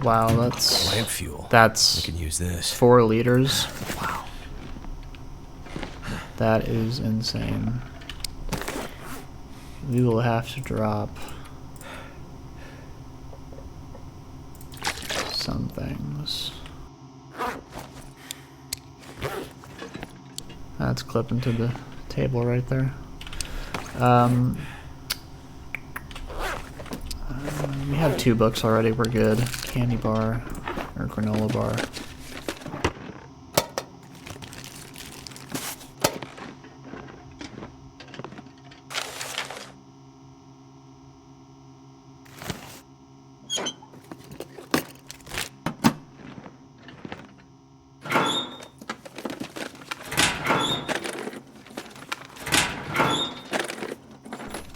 Wow, that's lamp fuel. That's I can use this. 4 liters. Wow. That is insane. We will have to drop some things. That's clipping to the table right there. We have 2 books already, we're good. Candy bar, or granola bar.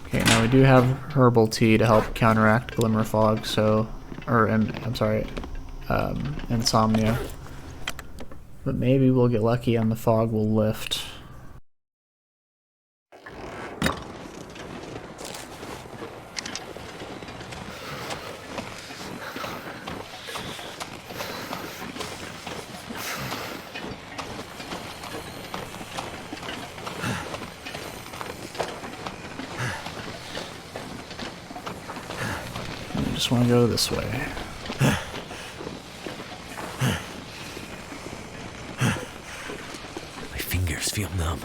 Okay, now we do have herbal tea to help counteract glimmer fog, so, I'm sorry, insomnia. But maybe we'll get lucky and the fog will lift. I just want to go this way. My fingers feel numb.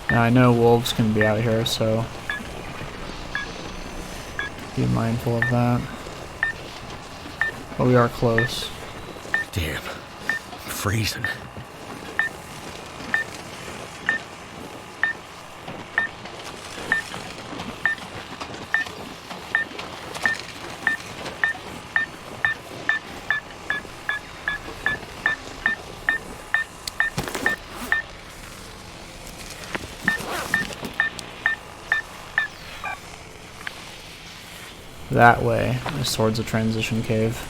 Now I know wolves can be out here, so be mindful of that. But we are close. Damn, I'm freezing. That way is towards a transition cave.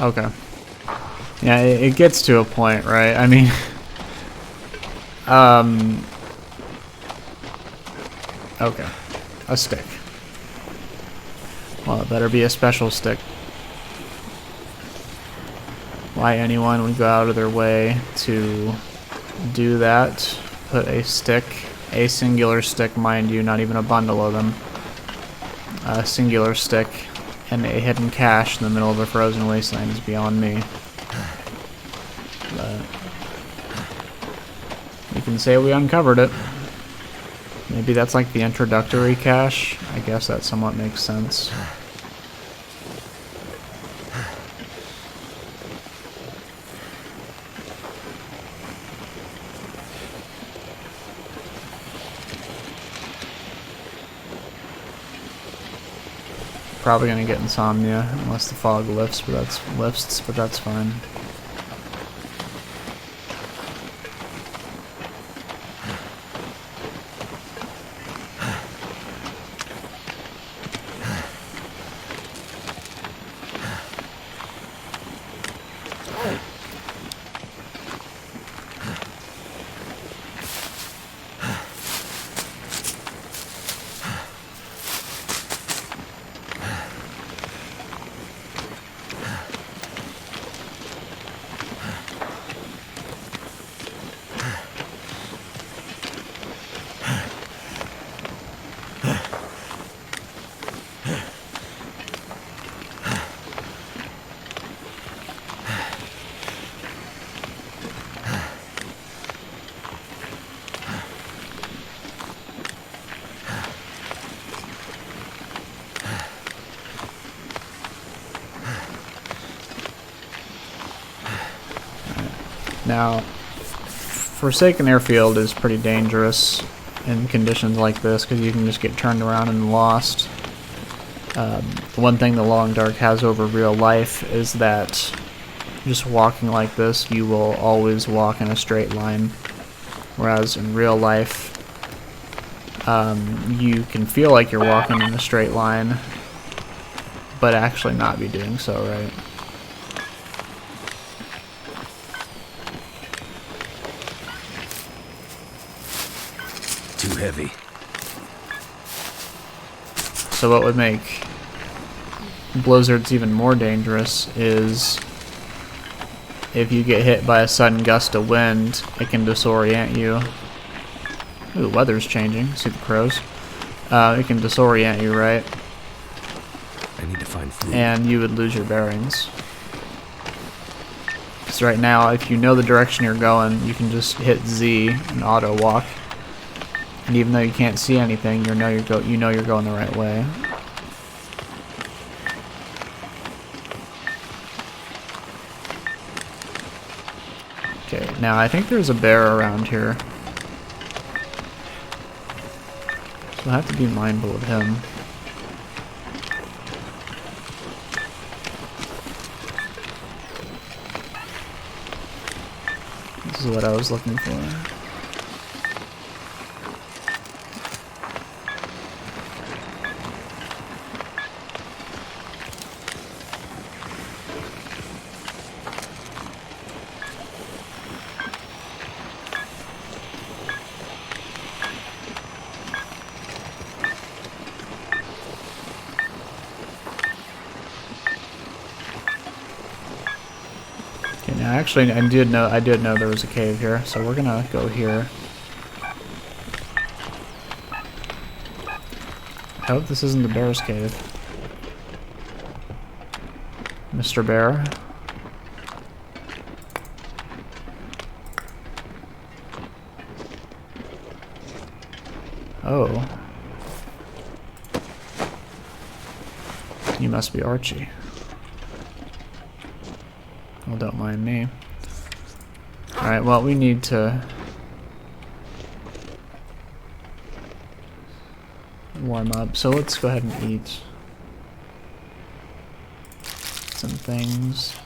Okay. Yeah, it gets to a point, right? I mean, okay. A stick. Well, it better be a special stick. Why anyone would go out of their way to do that? Put a stick, a singular stick, mind you, not even a bundle of them. A singular stick and a hidden cache in the middle of a frozen wasteland is beyond me. But we can say we uncovered it. Maybe that's like the introductory cache. I guess that somewhat makes sense. Probably gonna get insomnia unless the fog lifts, but that's fine. Now, Forsaken Airfield is pretty dangerous in conditions like this because you can just get turned around and lost. The one thing the Long Dark has over real life is that just walking like this, you will always walk in a straight line. Whereas in real life, you can feel like you're walking in a straight line, but actually not be doing so, right? Too heavy. So what would make blizzards even more dangerous is if you get hit by a sudden gust of wind, it can disorient you. Ooh, weather's changing. See the crows? It can disorient you, right? I need to find food. And you would lose your bearings. Because right now, if you know the direction you're going, you can just hit Z and auto walk. And even though you can't see anything, you know you're going the right way. Okay, now I think there's a bear around here. So we'll have to be mindful of him. This is what I was looking for. Actually, I did know there was a cave here, so we're gonna go here. I hope this isn't the bear's cave. Mr. Bear. Oh. You must be Archie. Well, don't mind me. Alright, well, we need to warm up, so let's go ahead and eat some things.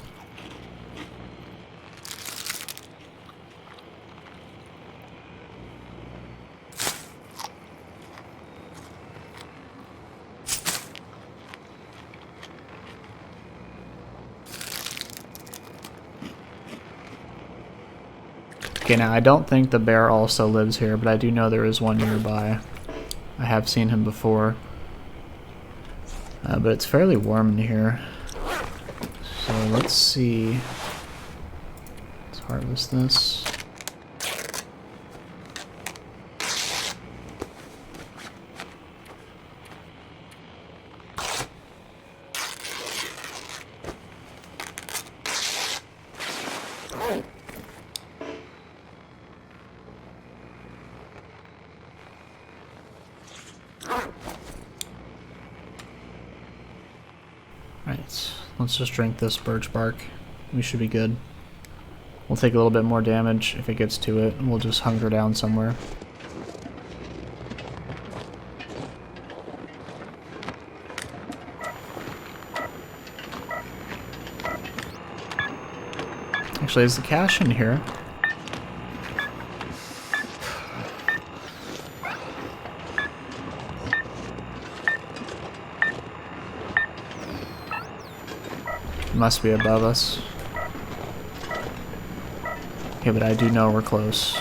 Okay, now I don't think the bear also lives here, but I do know there is one nearby. I have seen him before. But it's fairly warm in here. So let's see. Let's harvest this. Alright, let's just drink this birch bark. We should be good. We'll take a little bit more damage if it gets to it, and we'll just hunker down somewhere. Actually, is the cache in here? It must be above us. Okay, but I do know we're close.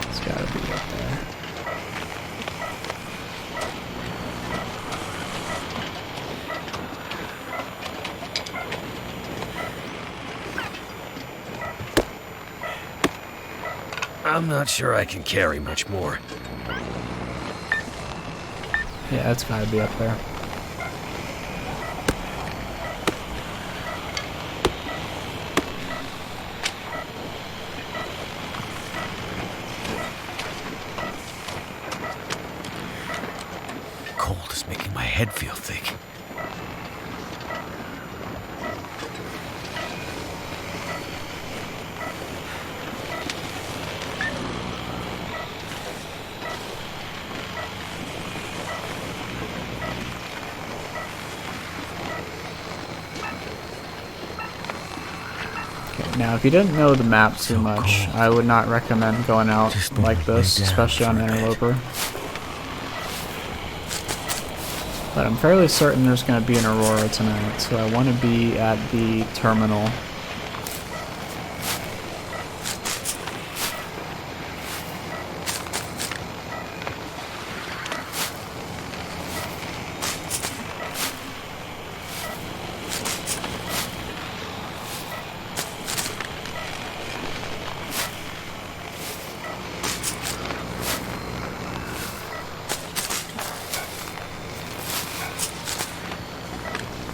It's gotta be up there. I'm not sure I can carry much more. Yeah, it's gotta be up there. Cold is making my head feel thick. Now, if you didn't know the map too much, I would not recommend going out like this, especially on Interloper. But I'm fairly certain there's going to be an Aurora tonight, so I want to be at the terminal.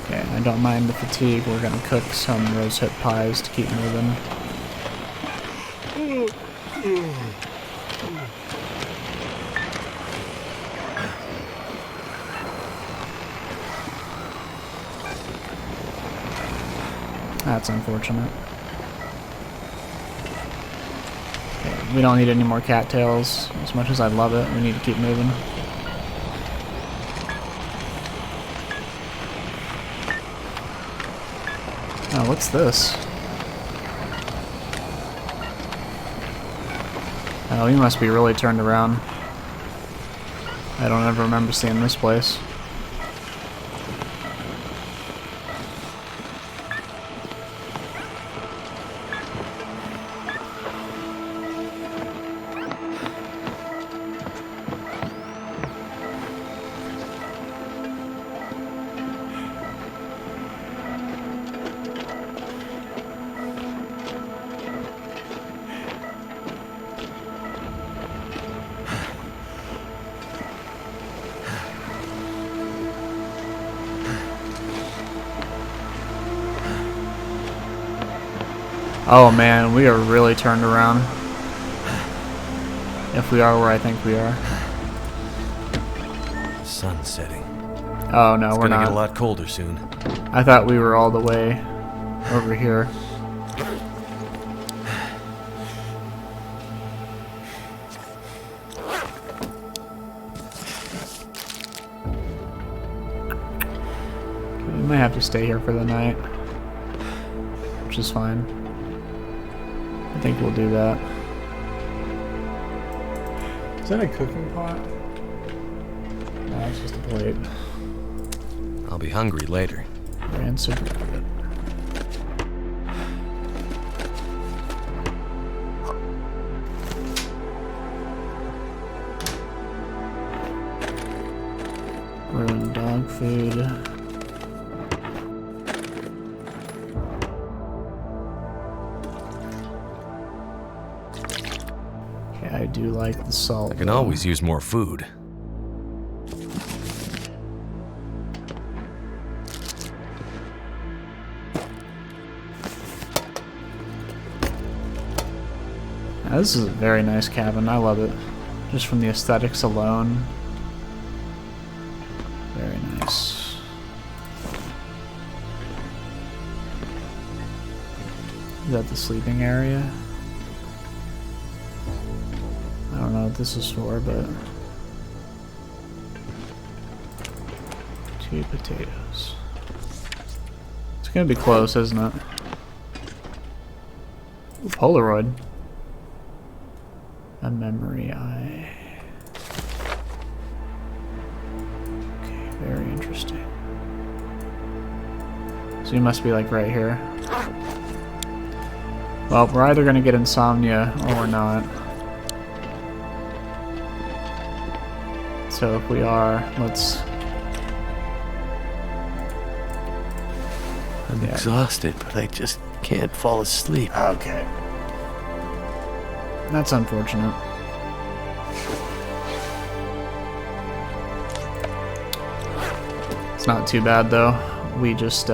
I don't mind the fatigue. We're gonna cook some rosehip pies to keep moving. That's unfortunate. Okay, we don't need any more cattails. As much as I love it, we need to keep moving. Oh, what's this? Oh, he must be really turned around. I don't ever remember seeing this place. Oh man, we are really turned around. If we are where I think we are. Sun setting. Oh no, It's we're gonna not. get a lot colder soon. I thought we were all the way over here. We might have to stay here for the night, which is fine. I think we'll do that. Is that a cooking pot? No, it's just a plate. I'll be hungry later. Ran super good. Ruined dog food. I do like the salt. I can always use more food. Now, this is a very nice cabin. I love it. Just from the aesthetics alone. Very nice. Is that the sleeping area? I don't know what this is for, but... 2 potatoes. It's gonna be close, isn't it? Ooh, Polaroid. A memory eye. Okay, very interesting. So you must be like right here. Well, we're either gonna get insomnia or we're not. So if we are, let's... I'm exhausted, but I just can't fall asleep. Okay. That's unfortunate. It's not too bad though. We just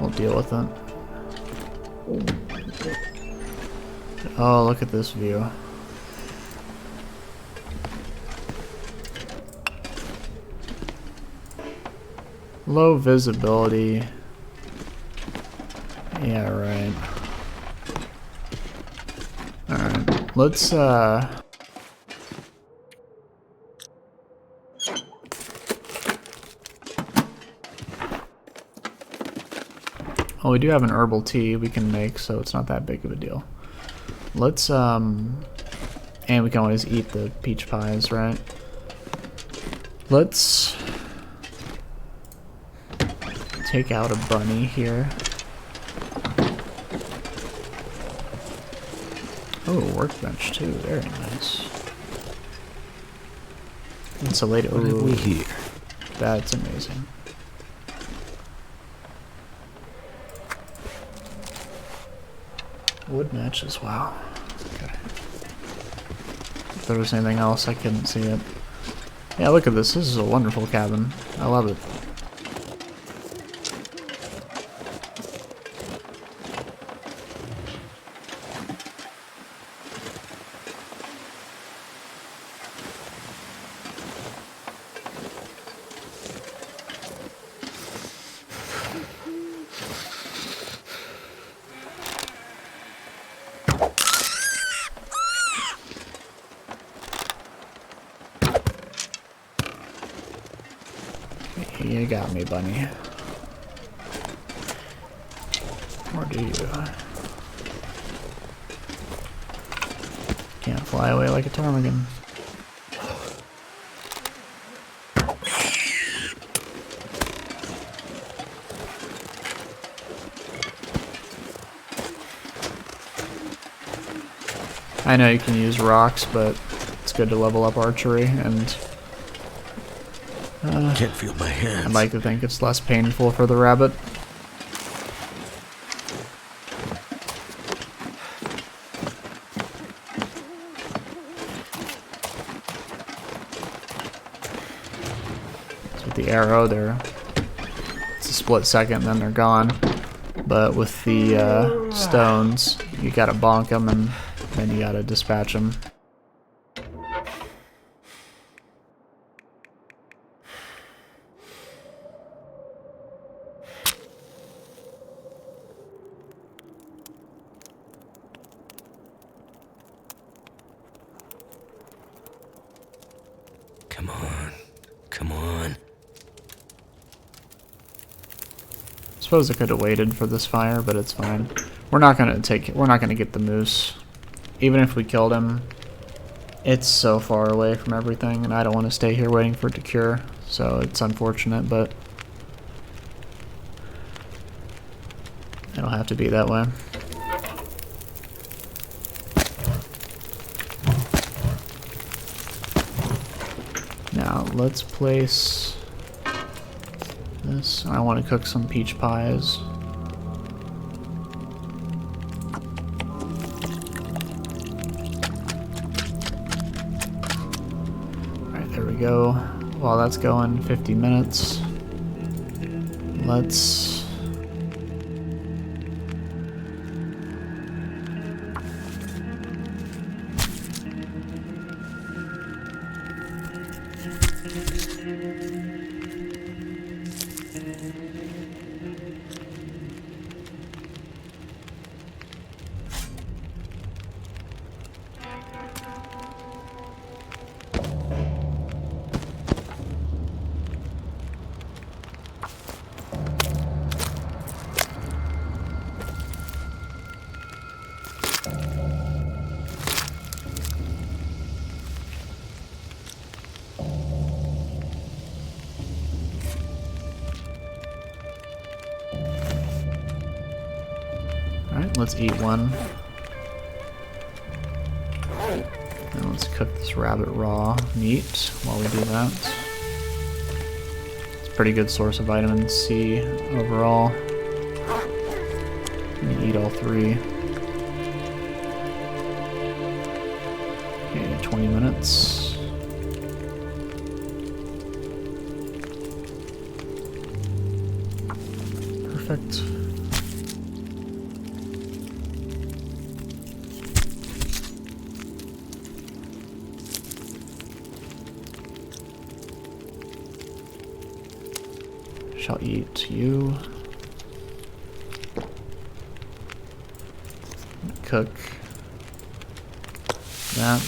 we'll deal with it. Oh, look at this view. Low visibility. Yeah, right. Alright, let's well, we do have an herbal tea we can make, so it's not that big of a deal. Let's and we can always eat the peach pies, right? Let's take out a bunny here. Oh, workbench too. Very nice. Insulated. What have we here? That's amazing. Wood matches. Wow. Okay. If there was anything else, I couldn't see it. Yeah, look at this. This is a wonderful cabin. I love it. You got me, bunny. Or do you? Can't fly away like a ptarmigan. I know you can use rocks, but it's good to level up archery, and Can't feel my hands. I'd like to think it's less painful for the rabbit. So with the arrow, it's a split second, then they're gone. But with the stones, you gotta bonk them, and then you gotta dispatch them. Come on. Come on. I suppose I could have waited for this fire, but it's fine. We're not gonna get the moose. Even if we killed him, it's so far away from everything, and I don't want to stay here waiting for it to cure, so it's unfortunate, but it'll have to be that way. Now, let's place this. I want to cook some peach pies. Alright, there we go. While that's going, 50 minutes. Let's eat one. And let's cook this rabbit raw meat while we do that. It's a pretty good source of vitamin C overall. I'm gonna eat all 3. Okay, 20 minutes. Perfect. Shall eat you. Cook that.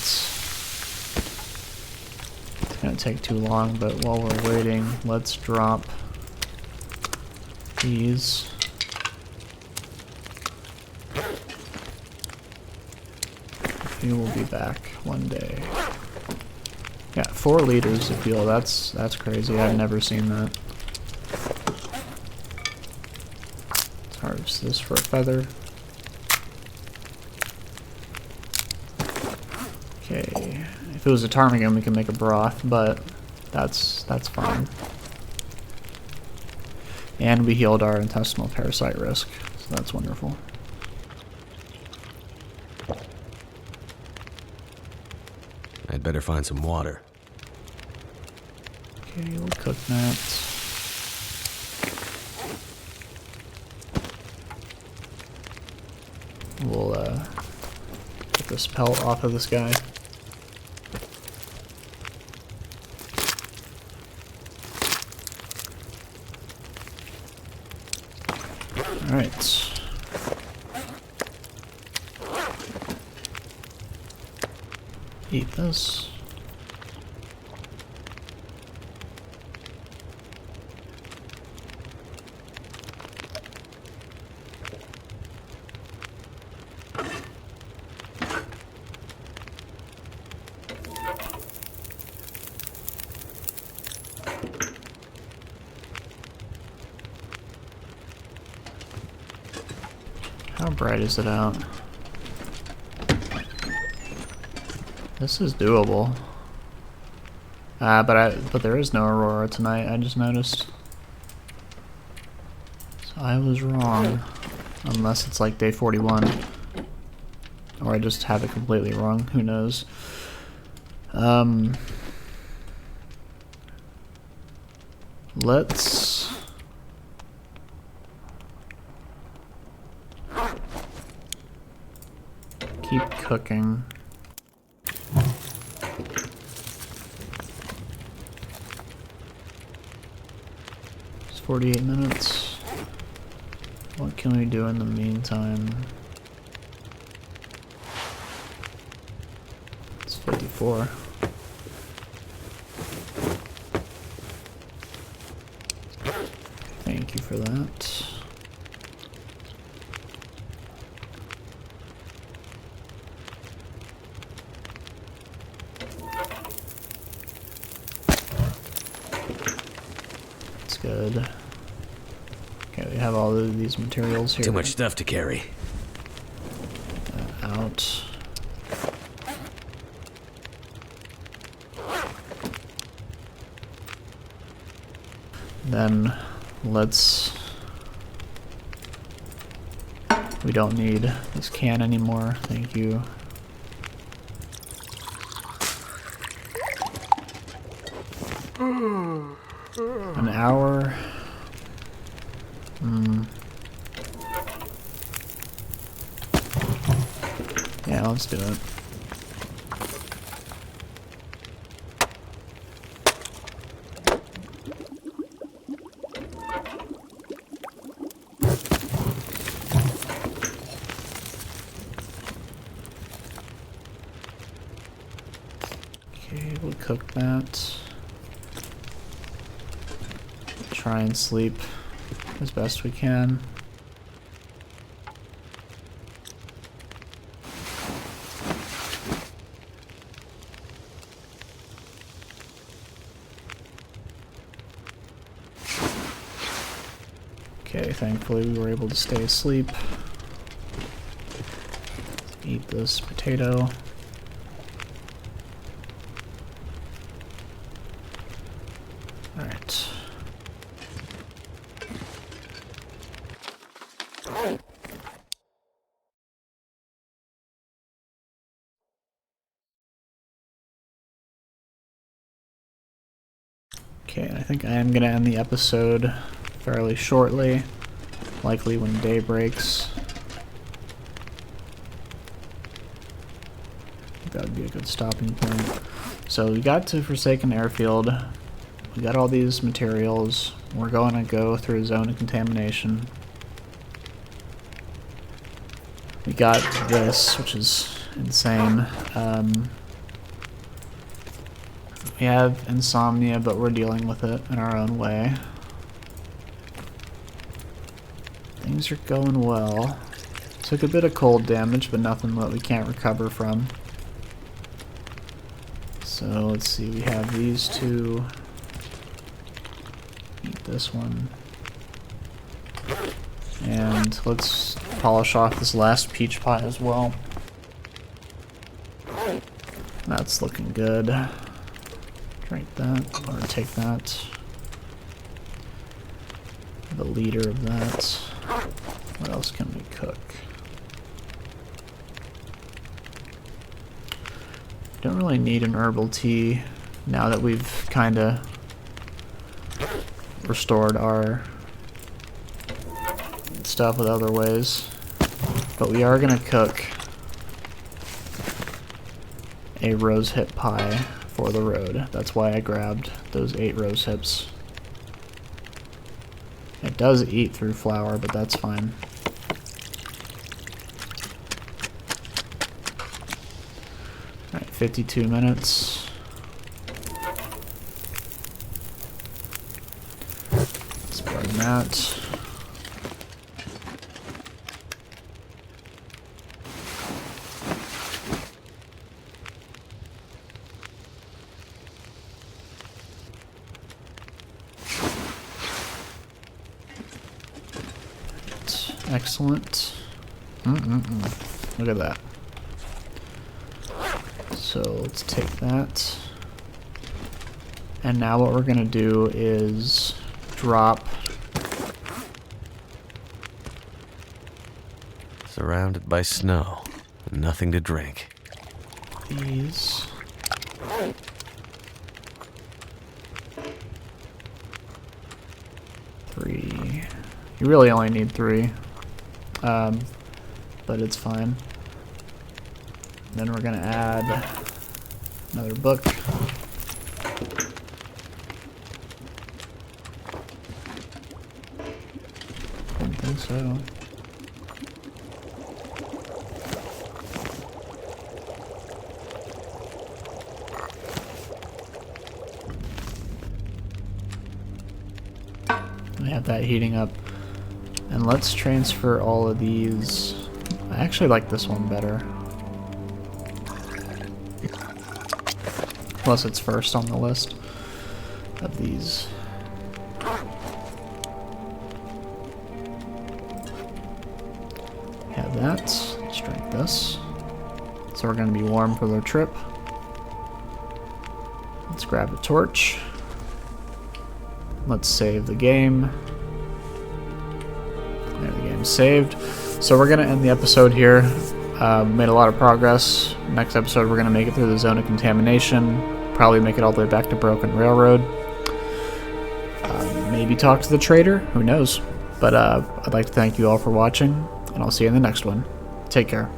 It's gonna take too long, but while we're waiting, let's drop these. You will be back one day. Yeah, 4 liters of fuel. That's crazy. I've never seen that. Let's harvest this for a feather. Okay. If it was a ptarmigan, we can make a broth, but that's fine. And we healed our intestinal parasite risk, so that's wonderful. I'd better find some water. Okay, we'll cook that. We'll get this pelt off of this guy. Alright. Eat this. How bright is it out? This is doable. But there is no aurora tonight, I just noticed. So I was wrong. Unless it's like day 41. Or I just have it completely wrong, who knows. Let's keep cooking. It's 48 minutes. What can we do in the meantime? It's 54. Thank you for that. That's good. Okay, we have all of these materials here. Too much stuff to carry. Out. Then let's... We don't need this can anymore, thank you. An hour. Yeah, let's do it. Okay, we'll cook that. Try and sleep as best we can. Okay, thankfully we were able to stay asleep. Eat this potato. Alright. Okay, I think I am going to end the episode fairly shortly, likely when day breaks. That would be a good stopping point. So we got to Forsaken Airfield. We got all these materials. We're going to go through a zone of contamination. We got this, which is insane. We have insomnia, but we're dealing with it in our own way. Things are going well. Took a bit of cold damage, but nothing that we can't recover from. So let's see, we have these two. Eat this one. And let's polish off this last peach pie as well. That's looking good. Drink that, or take that. Have a liter of that. What else can we cook? Don't really need an herbal tea now that we've kind of restored our stuff with other ways. But we are going to cook a rose hip pie for the road. That's why I grabbed those 8 rose hips. It does eat through flour, but that's fine. Alright, 52 minutes. Let's burn that. Excellent. Look at that. So let's take that. And now what we're gonna do is drop. Surrounded by snow, nothing to drink. These. Three. You really only need 3. But it's fine. Then we're gonna add another book. Didn't think so. We have that heating up. And let's transfer all of these. I actually like this one better. Plus it's first on the list of these. Have that. Let's drink this. So we're going to be warm for the trip. Let's grab a torch. Let's save the game. There, the game's saved. So we're going to end the episode here. Made a lot of progress. Next episode we're going to make it through the zone of contamination. Probably make it all the way back to Broken Railroad. Maybe talk to the trader. Who knows? But I'd like to thank you all for watching, and I'll see you in the next one. Take care.